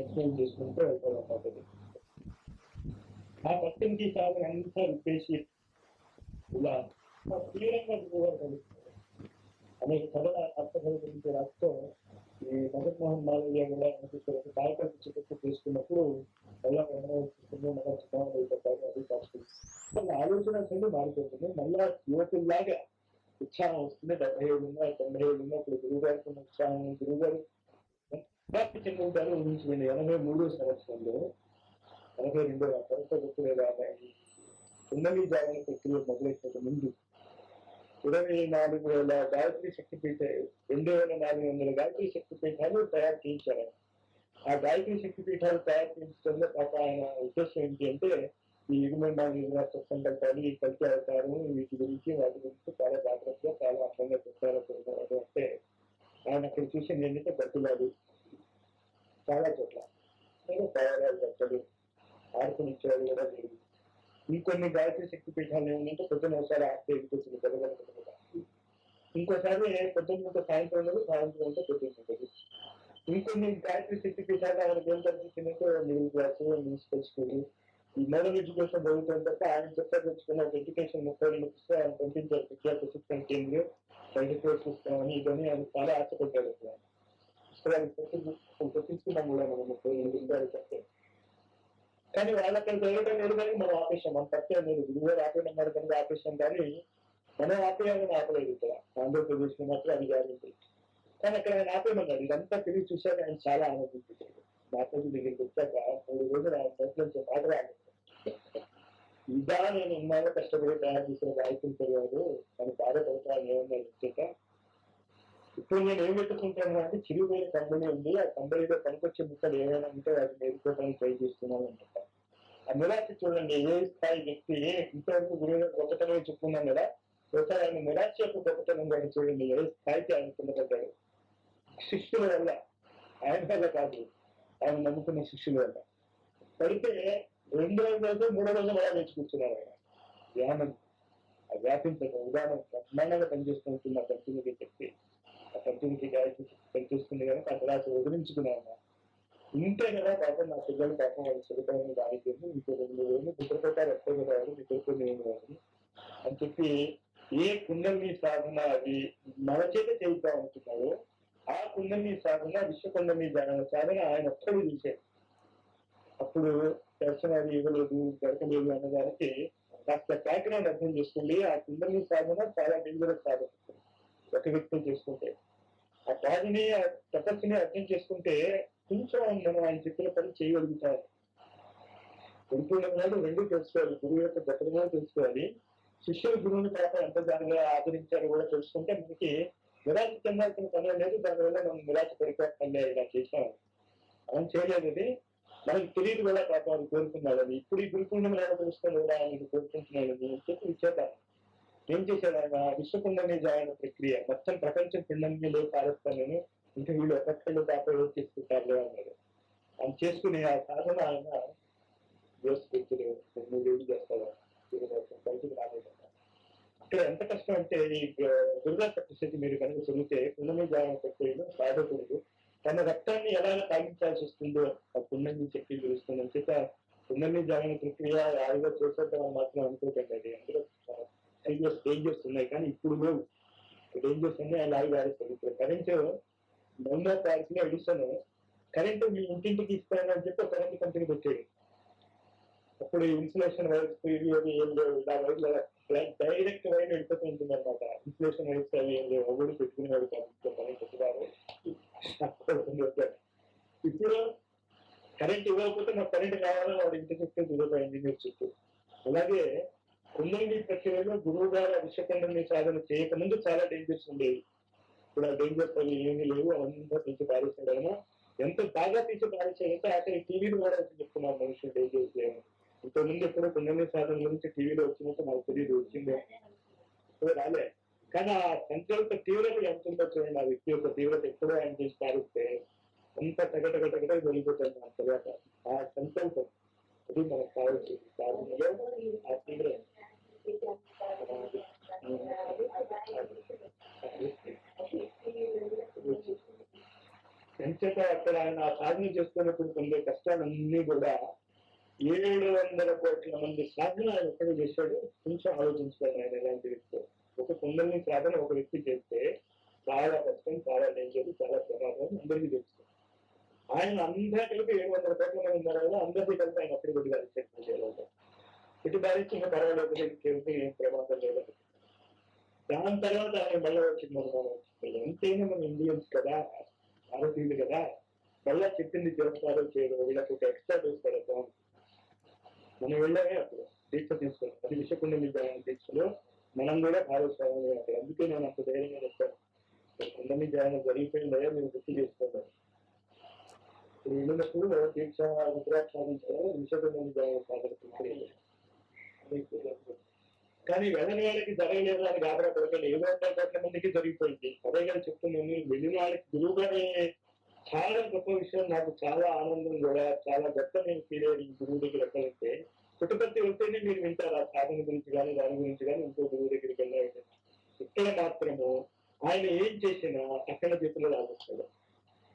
ఎక్స్ప్లెయిన్ చేసుకుంటూ వెళ్తారు అన్నమాట. ఆ పత్తికి సాధన అంతా విప్పేసి ఇలా తీవ్రంగా అనేక కథల అర్థం గురించి రాస్తూ ఈ జగన్మోహన్ మాలవ్య కూడా కార్యక్రమం చికిత్స తీసుకున్నప్పుడు మళ్ళా అయిపోతారు. అది కాస్తుంది ఆలోచన సరే మారిపోతుంది. మళ్ళా యువతుల్లాగా ఉత్సాహం వస్తుంది. 75 ఉన్నా 97 ఉన్నా ఇప్పుడు గురువుగారికి ఉన్న ఉత్సాహం, గురువుగారు వ్యాప్తి చెందుతారు. ఊహించండి 83 సంవత్సరంలో 82 సంవత్సరం గుర్తులేదా ఉన్నవి జాగరణ ప్రక్రియ మొదలైన ముందు 24,000 గాయత్రి శక్తిపీఠ 2,400 గాయత్రి శక్తిపీఠాలు తయారు చేయించారు. ఆ గాయత్రి శక్తిపీఠాలు తయారు చేయించడంలో పాప ఆయన ఉద్దేశం ఏంటి అంటే ఈ 24 సంకల్పాలు, ఈ కలిసి అవతారం, వీటి గురించి వాటి గురించి చాలా జాగ్రత్తగా చాలా అర్థంగా చెప్తారు. అంటే ఆయన అక్కడ చూసింది ఏంటంటే బతులాలు చాలా చోట్ల పవరాలు కట్టలు ఆడుకునిచ్చేవాళ్ళు కూడా లేదు. ఇంకొన్ని గాయత్రి శక్తి పీఠాలు ఏమంటే పొద్దున ఒకసారి ఆడితే ఎదుగుతుంది పెద్దగా. ఇంకోసారి పొద్దున్న సాయంత్రం ఉండదు, సాయంత్రం ఉంటే పొద్దున్న ఉంటుంది. ఇంకొన్ని గాయత్రి శక్తి పీఠాలు ఆయన గెలుపొచ్చిందంటే మిడిల్ క్లాస్, మున్సిపల్ స్కూల్, ఈ మోడల్ ఎడ్యుకేషన్ జరుగుతుంది తప్ప ఆయన చెప్తా తెచ్చుకున్న ఒక ఎడ్యుకేషన్ 30 ఇస్తే ఆయన పంపించారు విద్యా ప్రశిక్షణ కేంద్రం, బయట కోర్సు అని ఇదని ఆయన చాలా ఆశపడ్డారు. తెప్పించుకున్నాం కూడా మనం 30 చెప్తే. కానీ వాళ్ళకి జరగడం లేదు, కానీ మనం ఆపేసాం. మన తప్పే లేదు, గురువుగారు ఆపేయడం మరి కనుక ఆపేసాం, కానీ మనం ఆపేయాలని ఆపలేదు. ఇక్కడ ఆంధ్రప్రదేశ్ లో మాత్రం అది గ్యారెంటీ. కానీ అక్కడ ఆయన ఆపేయమన్నాడు. ఇదంతా తిరిగి చూశాక ఆయన చాలా ఆనందించాడు. మాతాజీ దగ్గరికి వచ్చాక 3 రోజులు ఆయన ప్రశ్నించే మాట రాలేదు. ఇదా నేను ఇన్నాళ్ళు కష్టపడి తయారు చేసిన రాయితీలు తెలియదు అని బాధపడతాను ఏమన్నా వచ్చాక. ఇప్పుడు నేను ఏం పెట్టుకుంటాను అంటే చిరుపోయిన కంపెనీ ఉంది, ఆ కంపెనీలో పనికొచ్చే ముక్కలు ఏమైనా ఉంటే వాటిని నేర్చుకోవడానికి ట్రై చేస్తున్నాను అంటారు. ఆ నిరాశ చూడండి, ఏ స్థాయి వ్యక్తి ఇంతవరకు గురువు గొప్పతనం చెప్పుకున్నాం కదా, ఒకసారి ఆయన నిరాశ యొక్క గొప్పతనం కానీ చూడండి, ఏ స్థాయికి ఆయన కిందపడ్డాడు. శిష్యుల వల్ల, ఆయన వల్ల కాదు, ఆయన నమ్ముకున్న శిష్యుల వల్ల పడితే 2వ రోజు 3వ రోజు కూడా నేర్చుకుంటున్నారు. ఆయన ధ్యానం వ్యాపించడం ఉదాహరణ బ్రహ్మాండంగా పనిచేస్తుంటుంది. ఆ కంపెనీకి చెప్పి ఆ కంపెనీకి గాయత్రి పనిచేస్తుంది కనుక ఆ నిరాశ వదిలించుకున్నాను. ఇంతే కదా పాపం నా పిల్లలు పాపం వాళ్ళు చదువుకోవడం దానికేమి మీకు 2 రోజులు నిద్రపోతారు, ఎక్కడ రాదు, నిద్రపోతే ఏమి రాదు అని చెప్పి ఏ కుండలిని సాధన అది మన చేత చేద్దాం అనుకున్నారో ఆ కుండలిని సాధన, విశ్వ కుండలిని సాధన ఆయన ఒక్కడు చూశాడు. అప్పుడు దర్శనాలు ఇవ్వలేదు, దొరకలేదు అన్నదానికి కాస్త బ్యాక్గ్రౌండ్ అర్థం చేసుకోండి. ఆ కుండలిని సాధన చాలా డేంజరస్ సాధన. ఒక వ్యక్తి చేసుకుంటే ఆ బాధని, ఆ తపస్సుని అర్థం చేసుకుంటే కొంచెం మనం ఆయన చెప్పిన పని చేయగలుగుతారు. పరిపూర్ణంగా 2 తెలుసుకోవాలి. గురువు యొక్క గతంగా తెలుసుకోవాలి, శిష్యులు గురువుని పాప ఎంత దానిగా ఆదరించారో కూడా తెలుసుకుంటే మనకి నిరాశ చెందాల్సిన పని అనేది. దానివల్ల మనం నిరాశ పడిపోతుంది. ఇలా చేసాం, మనం చేయలేదు, అది మనకి తెలియదు కూడా పాప అది కోరుకున్నాడు. అది ఇప్పుడు ఈ గురుపూర్ణం ఎలా తెలుసుకొని కూడా ఆయన కోరుకుంటున్నాడు అని చెప్పి ఇచ్చేద్దాం. ఏం చేశాడు ఆయన? విశ్వకుండని జాయన ప్రక్రియ మొత్తం ప్రపంచం పిండంలో పారేస్తాను, ఇంకా వీళ్ళు ఒక్కళ్ళు పాప చేసుకుంటారు అన్నాడు. ఆయన చేసుకునే ఆ సాధన ఆయన వేసుకొచ్చి 3 ఏళ్ళు చేస్తారు. బయటకు రాలేదు. ఇక్కడ ఎంత కష్టం అంటే ఈ దుర్గా సప్తశతి మీరు కనుక చదివితే పుణ్యమి జాయన ప్రక్రియలో సాధకుడు తన రక్తాన్ని ఎలా తాగించాల్సి వస్తుందో ఆ పుణ్యమి శక్తి తెలుస్తుందని చేత పుణ్యమి జాయన ప్రక్రియ ఆయుధ చేసేద్దాం మాత్రం అనుకోకండి. అందులో డేంజర్స్ ఉన్నాయి, కానీ ఇప్పుడు లేవు. డేంజర్స్ ఉన్నాయి. అలా ఆడేస్తారు. ఇప్పుడు కరెంట్ 9వ తారీఖులో ఎడిషన్ కరెంటు మీ ఇంటింటికి ఇస్తానని చెప్పి కరెంట్ కంపెనీ పెట్టాడు. అప్పుడు ఇన్సులేషన్ వైర్స్ ఇవి అవి ఏం లేవు, ఇలా వైర్లు డైరెక్ట్ వైర్ వెళ్ళిపోతూ ఉంటుంది అనమాట. ఇన్సులేషన్ వైర్స్ అవి ఏం లేవు, ఒకటి పెట్టుకునేవాడు కాదు, పని పెట్టుకున్నారు. ఇప్పుడు కరెంట్ ఇవ్వకపోతే నాకు కరెంట్ కావాలని వాడు ఇంటి చుట్టూ తిరుగుతాయి ఇంజనీర్ చుట్టూ. అలాగే కుండంగి ప్రక్రియలో గురువు గారు అభిషేకంలో సాధన చేయకముందు చాలా డేంజర్స్ ఉండేవి. ఇప్పుడు ఆ డేంజర్స్ అవి ఏమీ లేవు, అవంతా తీసి పారేసాడైనా. ఎంత బాగా తీసి పారేసాడంటే అక్కడ టీవీలు కూడా వచ్చి చెప్తున్నారు మనుషులు డేంజర్స్ లేవు. ఇంతకుముందు ఎప్పుడో కుండంగి సాధన గురించి టీవీలో వచ్చినట్టు నాకు తెలియదు, వచ్చిందే రాలే. కానీ ఆ సంకల్ప తీవ్రత ఎంత ఉందో చూడండి, ఆ వ్యక్తి యొక్క తీవ్రత ఎప్పుడో ఆయన చేసి పారిస్తే అంత తగటగటగట వెళ్ళిపోతుంది. ఆ తర్వాత ఆ సంకల్పం అది మనకు కావాల్సింది. సాధనలో ఆ తీవ్రత ఎంచేత అక్కడ ఆయన సాధన చేస్తున్నప్పుడు పొందే కష్టాలన్నీ కూడా 700 కోట్ల మంది సాధన ఆయన ఎక్కడ చేశాడు కొంచెం ఆలోచించుకోండి. ఆయన ఎలాంటి వ్యక్తి, ఒక కుండలిని సాధన ఒక వ్యక్తి చేస్తే చాలా కష్టం, చాలా డేంజర్, చాలా ప్రమాదం అందరికీ తెలుస్తుంది. ఆయన అందరూ కలిపి 700 కోట్ల మంది ఉన్నారు కదా, అందరికీ కలిపి ఆయన అప్పుడు కొద్దిగా రిసెప్ట్ చేయలేదు. ఇటు బాధించి ఇంకా పర్వాలేదు, ఇంకేమిటి ఏం ప్రమాదం లేదు. దాని తర్వాత ఆయన మళ్ళీ వచ్చింది ఎంతైనా మన ఇండియన్స్ కదా, భారతీయులు కదా, మళ్ళా చెప్పింది చేస్తారో చేయరు, వీళ్ళకి ఒక ఎక్స్ట్రా డోస్ పెడతాం. మనం వెళ్ళామే అప్పుడు దీక్ష తీసుకున్నాం, అది విషకుండలి దీక్షలో మనం కూడా భాగస్వామి అక్కడ. అందుకే నేను అంత ధైర్యంగా చెప్తాను, కుండలి ధ్యానం జరిగిపోయిందా మీరు గుర్తు చేసుకోవాలి. ఇప్పుడు వెళ్ళినప్పుడు దీక్ష గుజరాత్ సాధించారు, విషకుండలి ధ్యానం సాధన. కానీ వెళ్ళని వాళ్ళకి జరగలేదు అని గాబరా పడకండి, 700 కోట్ల మందికి జరిగిపోయింది. అదే కానీ చెప్తున్నాను, వెళ్ళిన వాళ్ళకి గురువు గారి చాలా గొప్ప విషయం, నాకు చాలా ఆనందం కూడా, చాలా గొప్ప నేను ఫీల్ అయ్యాను ఈ గురువు దగ్గర. ఎక్కడంటే పుట్టుపత్తి వెళ్తేనే మీరు వింటారు ఆ సాధన గురించి కానీ దాని గురించి కానీ, ఇంకో గురువు దగ్గరికి వెళ్ళాలి. ఇక్కడ మాత్రము ఆయన ఏం చేసినా అక్కడ చేతిలో రాకొస్తాడు,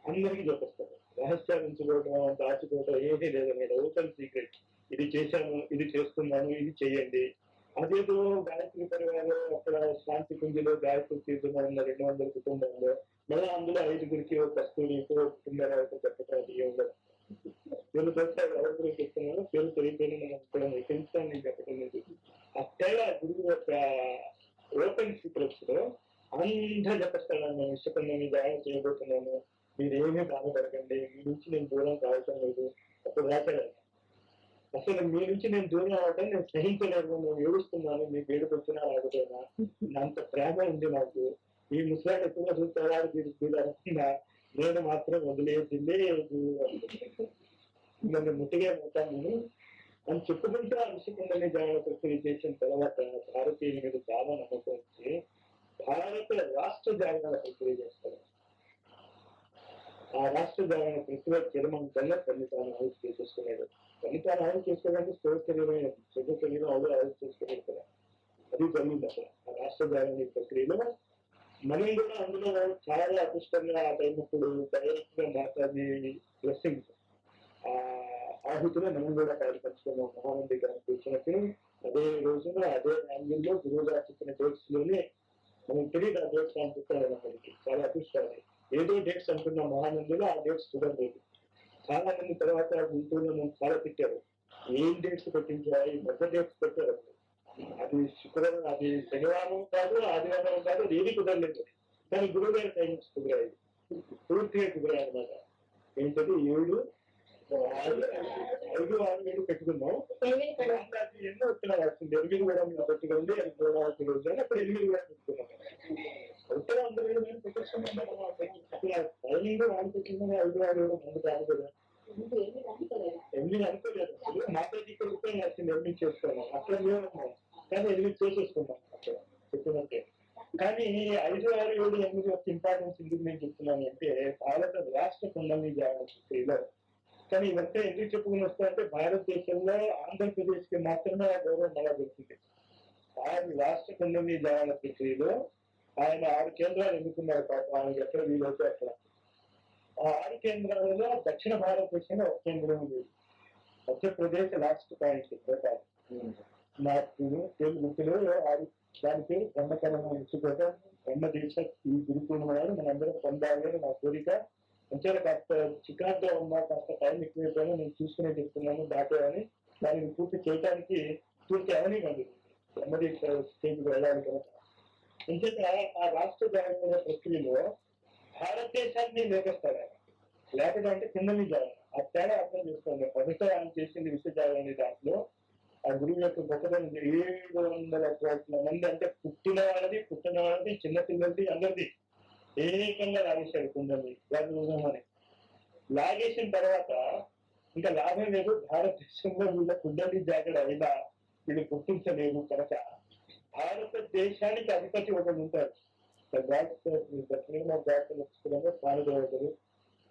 అందరికీ చెప్పేస్తాడు. రహస్యాలు ఉంచుకోవడం, దాచుకోవడం ఏమీ లేదని, ఓపెన్ సీక్రెట్. ఇది చేశాను, ఇది చేస్తున్నాను, ఇది చెయ్యండి. అదేదో గాయత్రి పరివారం అక్కడ శాంతి కుంజలో గాయత్రి తీర్థంలో ఉన్న 200 కుటుంబంలో మళ్ళీ అందులో 5గురికి ఒక కస్తూరికో కుటుంబాలతో చెప్పడం ఉండదు. వీళ్ళు చూస్తే ఎవరి గురించి చెప్తున్నారో పేరు తెలియపోయిన మనం ఇక్కడ పెంచుతాను నేను చెప్పడం లేదు. ఆ తేడా గురువు యొక్క ఓపెన్ సీక్రెట్స్ లో అందరూ చెప్పేస్తాను, నేను ఇష్టపడిన జాయిన్ చేయబోతున్నాను, మీరేమీ బాధపడకండి, మీ నుంచి నేను దూరం కావటం లేదు. అప్పుడు రాశాడు, అసలు మీ నుంచి నేను దూరం అవటం నేను సహించలేదు, నేను ఏడుస్తున్నాను, మీకు ఏడుపు వచ్చినా రాకపోయినా, అంత ప్రేమ ఉంది నాకు. ఈ ముసలాడు ఎక్కువగా చూస్తారా అనుకున్నా, నేను మాత్రం వదిలేదు నన్ను ముట్టిగా పోతాను అని చెప్పుకుంటూ ఆ విషయంలోనే జాగ్రత్త ప్రక్రియ చేసిన తర్వాత భారతీయుల మీద చాలా నమ్మకం వచ్చి భారత రాష్ట్ర జాగ్రత్త ప్రక్రియ చేస్తారు. ఆ రాష్ట్ర జాగ్రత్త ప్రక్రియ చిరమంతంగా తల్లితాను ఆలోచన చేసేసుకున్నాడు. తల్లితాను ఆలోచన చేసుకోవడానికి స్థూల శరీరం చెడ్డ శరీరం అవును ఆలోచన చేసుకునేది కదా, అది జరిగింది అక్కడ ఆ రాష్ట్ర జాగ్రత్త ప్రక్రియలో. మనం కూడా అందులో చాలా అదృష్టంగా ఆ టైం ఇప్పుడు డైరెక్ట్ గా మాట్లాడి బ్లెస్సింగ్స్ ఆ ఆహుతిలో మనం కూడా పాల్పంచుకున్నాం. మహానంది గారికి వచ్చినప్పుడు అదే రోజున అదే యాంగిల్లో గురువు గారు చెప్పిన డేట్స్ లోనే మనం తెలియదు ఆ డేట్స్ అని చెప్పారు. మనకి చాలా అదృష్టాలు, ఏదో డేట్స్ అనుకున్న మహానందిలో ఆ డేట్స్ చూడలేదు. చాలా మంది తర్వాత గుంటూరులో మనం చాలా తిట్టారు, ఏం డేట్స్ పెట్టించాయి, పెద్ద డేట్స్ పెట్టారు. అది శుక్రవారం, అది శనివారం కాదు, ఆదివారం కాదు, ఏది కుదరలేదు. కానీ గురువు గారి టైమింగ్స్ కుదిరాయి, పూర్తిగా కుదిరాయి అనమాట. ఏంటంటే 7, 5, 6, 7 పెట్టుకున్నాం. ఎన్నో ఉత్తరాలు వస్తుంది, 8 కూడా మీరు పెట్టుకోండి, అది కూడా రోజు అని అప్పుడు 8 కూడా పెట్టుకున్నాం. ఉత్తరం అందరూ మేము పెట్టేసుకున్నాం. టైమింగ్ వాళ్ళు పెట్టిందని 5, 6 ముందు కాదు కదా, 8 అనుకోలేదు. అసలు మాట్లాడి ఇక్కడ ఉత్తరం వచ్చింది 8 చేసుకోవాలి అట్లా మేము ఉన్నాం, కానీ 8 చేసేసుకున్నాం అక్కడ చెప్పినట్టే. కానీ 5, 6, 7, 8 యొక్క ఇంపార్టెన్స్ ఎందుకు నేను చెప్తున్నాను అంటే భారత రాష్ట్ర కుండలి జాగ్రత్త. కానీ ఇవంతా ఎందుకు చెప్పుకుని వస్తారంటే భారతదేశంలో ఆంధ్రప్రదేశ్ కి మాత్రమే ఆ గౌరవం మళ్ళా దొరుకుతుంది. 6 రాష్ట్ర కుండలి జాగ్రత్త ప్రక్రియలో ఆయన 6 కేంద్రాలు ఎన్నుకున్నారు. పాపం ఆయనకి ఎక్కడ వీలైతే అక్కడ ఆ 6 కేంద్రాలలో దక్షిణ భారతదేశంలో ఒక కేంద్రం ఉంది. మధ్యప్రదేశ్ లాస్ట్ పాయింట్ తెలుగులో 6, దాని పేరు బ్రహ్మకరణ ఎంచుకోట బ్రహ్మదేశ. ఈ గురుకున్నాడు మనందరం పొందాలని నా కోరిక. అంతే కాస్త చికాగ్గా ఉన్నా, కాస్త టైం ఎక్కువైపోయినా నేను చూసుకునే చెప్తున్నాను దాటేవని. దానికి పూర్తి చేయడానికి పూర్తి అవనివ్వండి నెమ్మది స్టేజ్కి వెళ్ళాలి కనుక. అంచేత ఆ రాష్ట్ర జాగరణ ప్రక్రియలో భారతదేశాన్ని లేపిస్తాడు ఆయన. లేపడం అంటే కిందని జాగరణ. ఆ తేడా అర్థం చేసుకోండి. మొదట ఆయన చేసింది విశ్వ జాగరణ దాంట్లో ఆ గురువు యొక్క గొప్పదనం 700 కోట్ల మంది అంటే పుట్టిన వాళ్ళది చిన్నపిల్లలది అందరిది ఏకంగా లాగేశాడు కుండలి అని. లాగేసిన తర్వాత ఇంకా లాభం లేదు, భారతదేశంలో వీళ్ళ కుండలి జాగడ అయినా వీళ్ళు గుర్తించలేదు కనుక భారతదేశానికి అధిపతి ఒకటి ఉంటారు. ప్రాణదేవతలు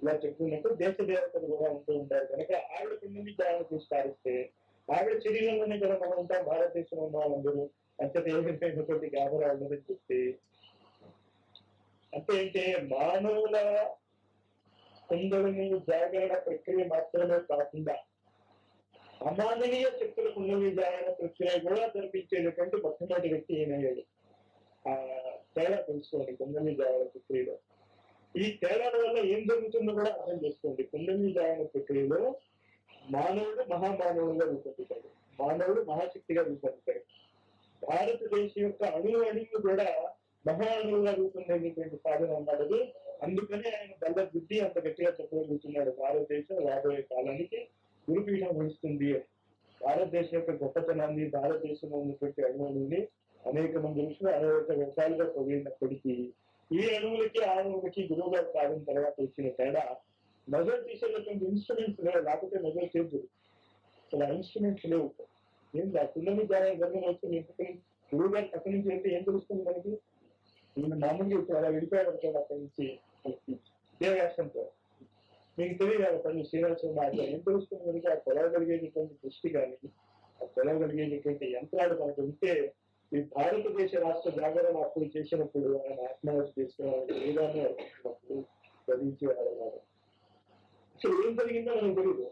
ఇలా చెప్పుకున్నట్టు దేశ దేవతలు కూడా ఉంటూ ఉంటారు కనుక ఆవిడ కుండలి జాగరణ చూసి పారిస్తే ఆవిడ శరీరంలోనే కదా మనం ఉంటాం భారతదేశంలో ఉన్న వాళ్ళందరూ. అంతటి ఏమైపోయినటువంటి గాబరా ఉన్నదని చెప్పి అంటే ఏంటి మానవుల కుండలిని జాగరణ ప్రక్రియ మాత్రమే కాకుండా అమానవీయ శక్తుల కుండలి జాగరణ ప్రక్రియ కూడా జరిపించేటటువంటి మొట్టమొదటి వ్యక్తి ఏమయ్యాడు. ఆ తేడా తెలుసుకోండి కుండలి జాగరణ ప్రక్రియలో. ఈ తేడాల వల్ల ఏం జరుగుతుందో కూడా అర్థం చేసుకోండి. కుండలి జాగరణ ప్రక్రియలో మానవుడు మహామానవుడుగా రూపొందుతాడు, మానవుడు మహాశక్తిగా రూపొందుతాడు. భారతదేశం యొక్క అణువులు కూడా మహా అణువుగా రూపొందేటువంటి సాధన అన్నది. అందుకనే ఆయన బల్ల బుద్ధి అంత గట్టిగా చెప్పగలుగుతున్నాడు భారతదేశం రాబోయే కాలానికి గురుపీఠం వహిస్తుంది. భారతదేశం యొక్క గొప్పతనాన్ని, భారతదేశంలో ఉన్నటువంటి అణువులని అనేక మంది ఋషులు అనేక రకాలుగా పొగిడినప్పటికీ ఈ అణువులకి ఆ అణువులకి గురువుగా సాగిన తర్వాత వచ్చిన తేడా మెజర్ తీసేటటువంటి ఇన్స్ట్రుమెంట్స్ లేవు, లేకపోతే మెజర్ చేయదు. అసలు ఆ ఇన్స్ట్రుమెంట్స్ లేవు. ఏం కుండలి జాగరణ జరిగిన వచ్చి గురువు గారు అక్కడి నుంచి వెళ్తే ఏం తెలుస్తుంది మనకి? ఈయన మామూలుగా ఇప్పుడు అలా విడిపోయాడు అక్కడి నుంచి దేవయాసంతో. మీకు తెలియదు పని శ్రీనివాసం ఏం తెలుస్తుంది మనకి? ఆ కొలవగలిగేటటువంటి దృష్టి కానీ ఆ కొలవగలిగేటటువంటి యంత్రాలు మనకు ఉంటే ఈ భారతదేశ రాష్ట్ర జాగరణ అప్పుడు చేసినప్పుడు ఆయన ఆత్మహత్య చేసుకున్నప్పుడు ఏదాన్ని ధరించేవాడు. అసలు ఏం జరిగిందో మనకు తెలియదు.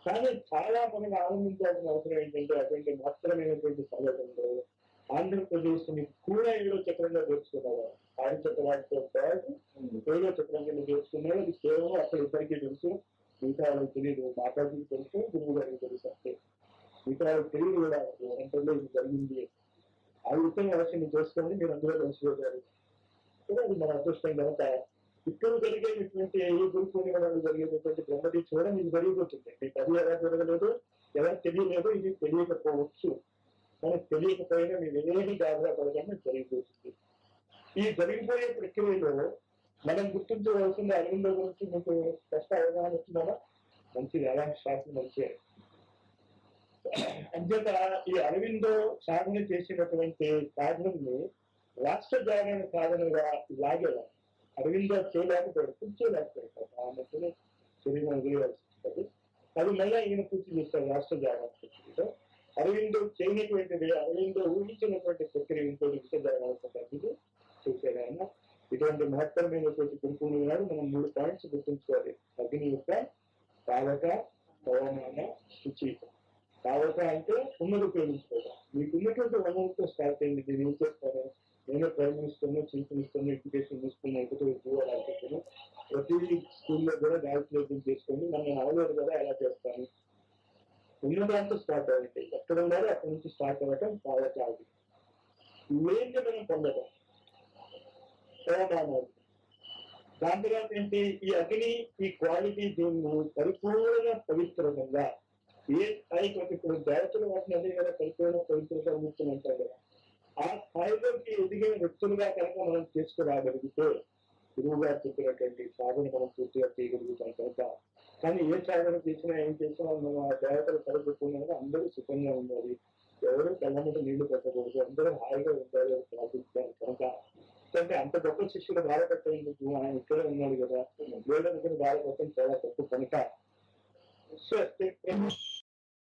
కానీ చాలా మనకు ఆనందించాల్సిన అవసరం ఏంటంటే అటువంటి మాత్రమైనటువంటి సంఘటనలో ఆంధ్రప్రదేశ్ ని కూడా 7వ చక్రంగా చేర్చుకున్నారు. ఆరు చక్రాలతో పాటు 7వ చక్రం కింద చేర్చుకున్నారు. అది కేవలం అక్కడ ఇద్దరికి తెలుసు, మిగతా వాళ్ళకి తెలియదు. మాట్లాడుతూ తెలుసు, గురువు గారికి తెలుసు. అంటే మిగతా వాళ్ళకి తెలియదు కూడా ఎంతలో ఇది జరిగింది. ఆ విధంగా అవసరం చేసుకోండి, మీరు అందులో కలిసిపోతారు. అది మన అదృష్టం కనుక ఇప్పుడు జరిగేటటువంటి ఏ గురు పూర్ణిమలో జరిగేటటువంటి బ్రహ్మదీక్ష కూడా మీకు జరిగిపోతుంది. మీకు అది ఎలా జరగలేదు, ఎలా తెలియలేదు, ఇది తెలియకపోవచ్చు. మనకు తెలియకపోయినా మీరు ఏమి జాగ్రత్త పడకుండా జరిగిపోతుంది. ఈ జరిగిపోయే ప్రక్రియలో మనం గుర్తించవలసింది అరవిందో గురించి మీకు కష్ట అవగాహన వచ్చిందా? మంచిది, అలాంటి శాస్త్రం మంచిది. అంచేత ఈ అరవిందో సాధన చేసినటువంటి సాధనని రాష్ట్ర జాగరణ సాధనగా లాగేవారు. అరవిందో చేయలేకపోయాడు, కూర్చోలేకపోయాడు. ఆ మధ్యలో శరీరం వదిలేయాల్సి వస్తుంది. అది మళ్ళీ ఈయన పూర్తి చేస్తారు రాష్ట్ర జాగరణ ప్రక్రియలో. అరవిందో చేయనటువంటిది, అరవిందో ఊహించినటువంటి ప్రక్రియ ఇంకోటి విశ్వ జాగరణ పద్ధతికి చేశాడు ఆయన. ఇటువంటి మహత్తరమైనటువంటి గురుకులు నాడు మనం 3 పాయింట్స్ గుర్తుంచుకోవాలి. అగ్ని యొక్క పావక, పవమాన, శుచి. పావక అంటే ఉన్నది ఉపయోగించుకోవడం. మీకు ఉన్నటువంటి వనరులతో స్టార్ట్ అయింది. నేను ఏం చేస్తాను, నేను ప్రైమ్ మినిస్టర్ను, చీఫ్ మినిస్టర్ను, ఎడ్యుకేషన్ తీసుకున్న చెప్పాను. ప్రతి స్కూల్లో కూడా క్యాల్కులేషన్ చేసుకోండి. నన్ను అవలేదు కదా ఎలా చేస్తాను, ఉన్న దాంతో స్టార్ట్ అవ్వండి. ఎక్కడ ఉన్నారో అక్కడి నుంచి స్టార్ట్ అవ్వటం పావక. అది లేని మనం పొందడం పవమానాలు. దాని తర్వాత ఏంటి, ఈ అగ్ని, ఈ క్వాలిటీ దీన్ని పరిపూర్ణ పవిత్రంగా ఏ స్థాయికి ఇప్పుడు దేవతలు వాటిని అదే కదా పరిపూర్ణ పవిత్రత ముఖ్యం అంటారు కదా. ఆ స్థాయిలోకి ఎదిగిన వ్యక్తులుగా కనుక మనం చేసుకురాగలిగితే గురువు గారు చెప్పినటువంటి సాధన మనం పూర్తిగా చేయగలుగుతాం కనుక. కానీ ఏ సాధన చేసినా ఏం చేసినా మనం ఆ దేవతలు తలపెట్టుకున్నా అందరూ సుఖంగా ఉండాలి, ఎవరు కళ్ళమ్మట నీళ్లు పెట్టకూడదు, అందరూ హాయిగా ఉండాలి అని ప్రార్థించాలి కనుక. అంటే అంత గొప్ప శిష్యుడు బాధపట్టేందుకు ఆయన ఇక్కడే ఉన్నాడు కదా, వేరే బాధపడటం చాలా తప్పు కనుక.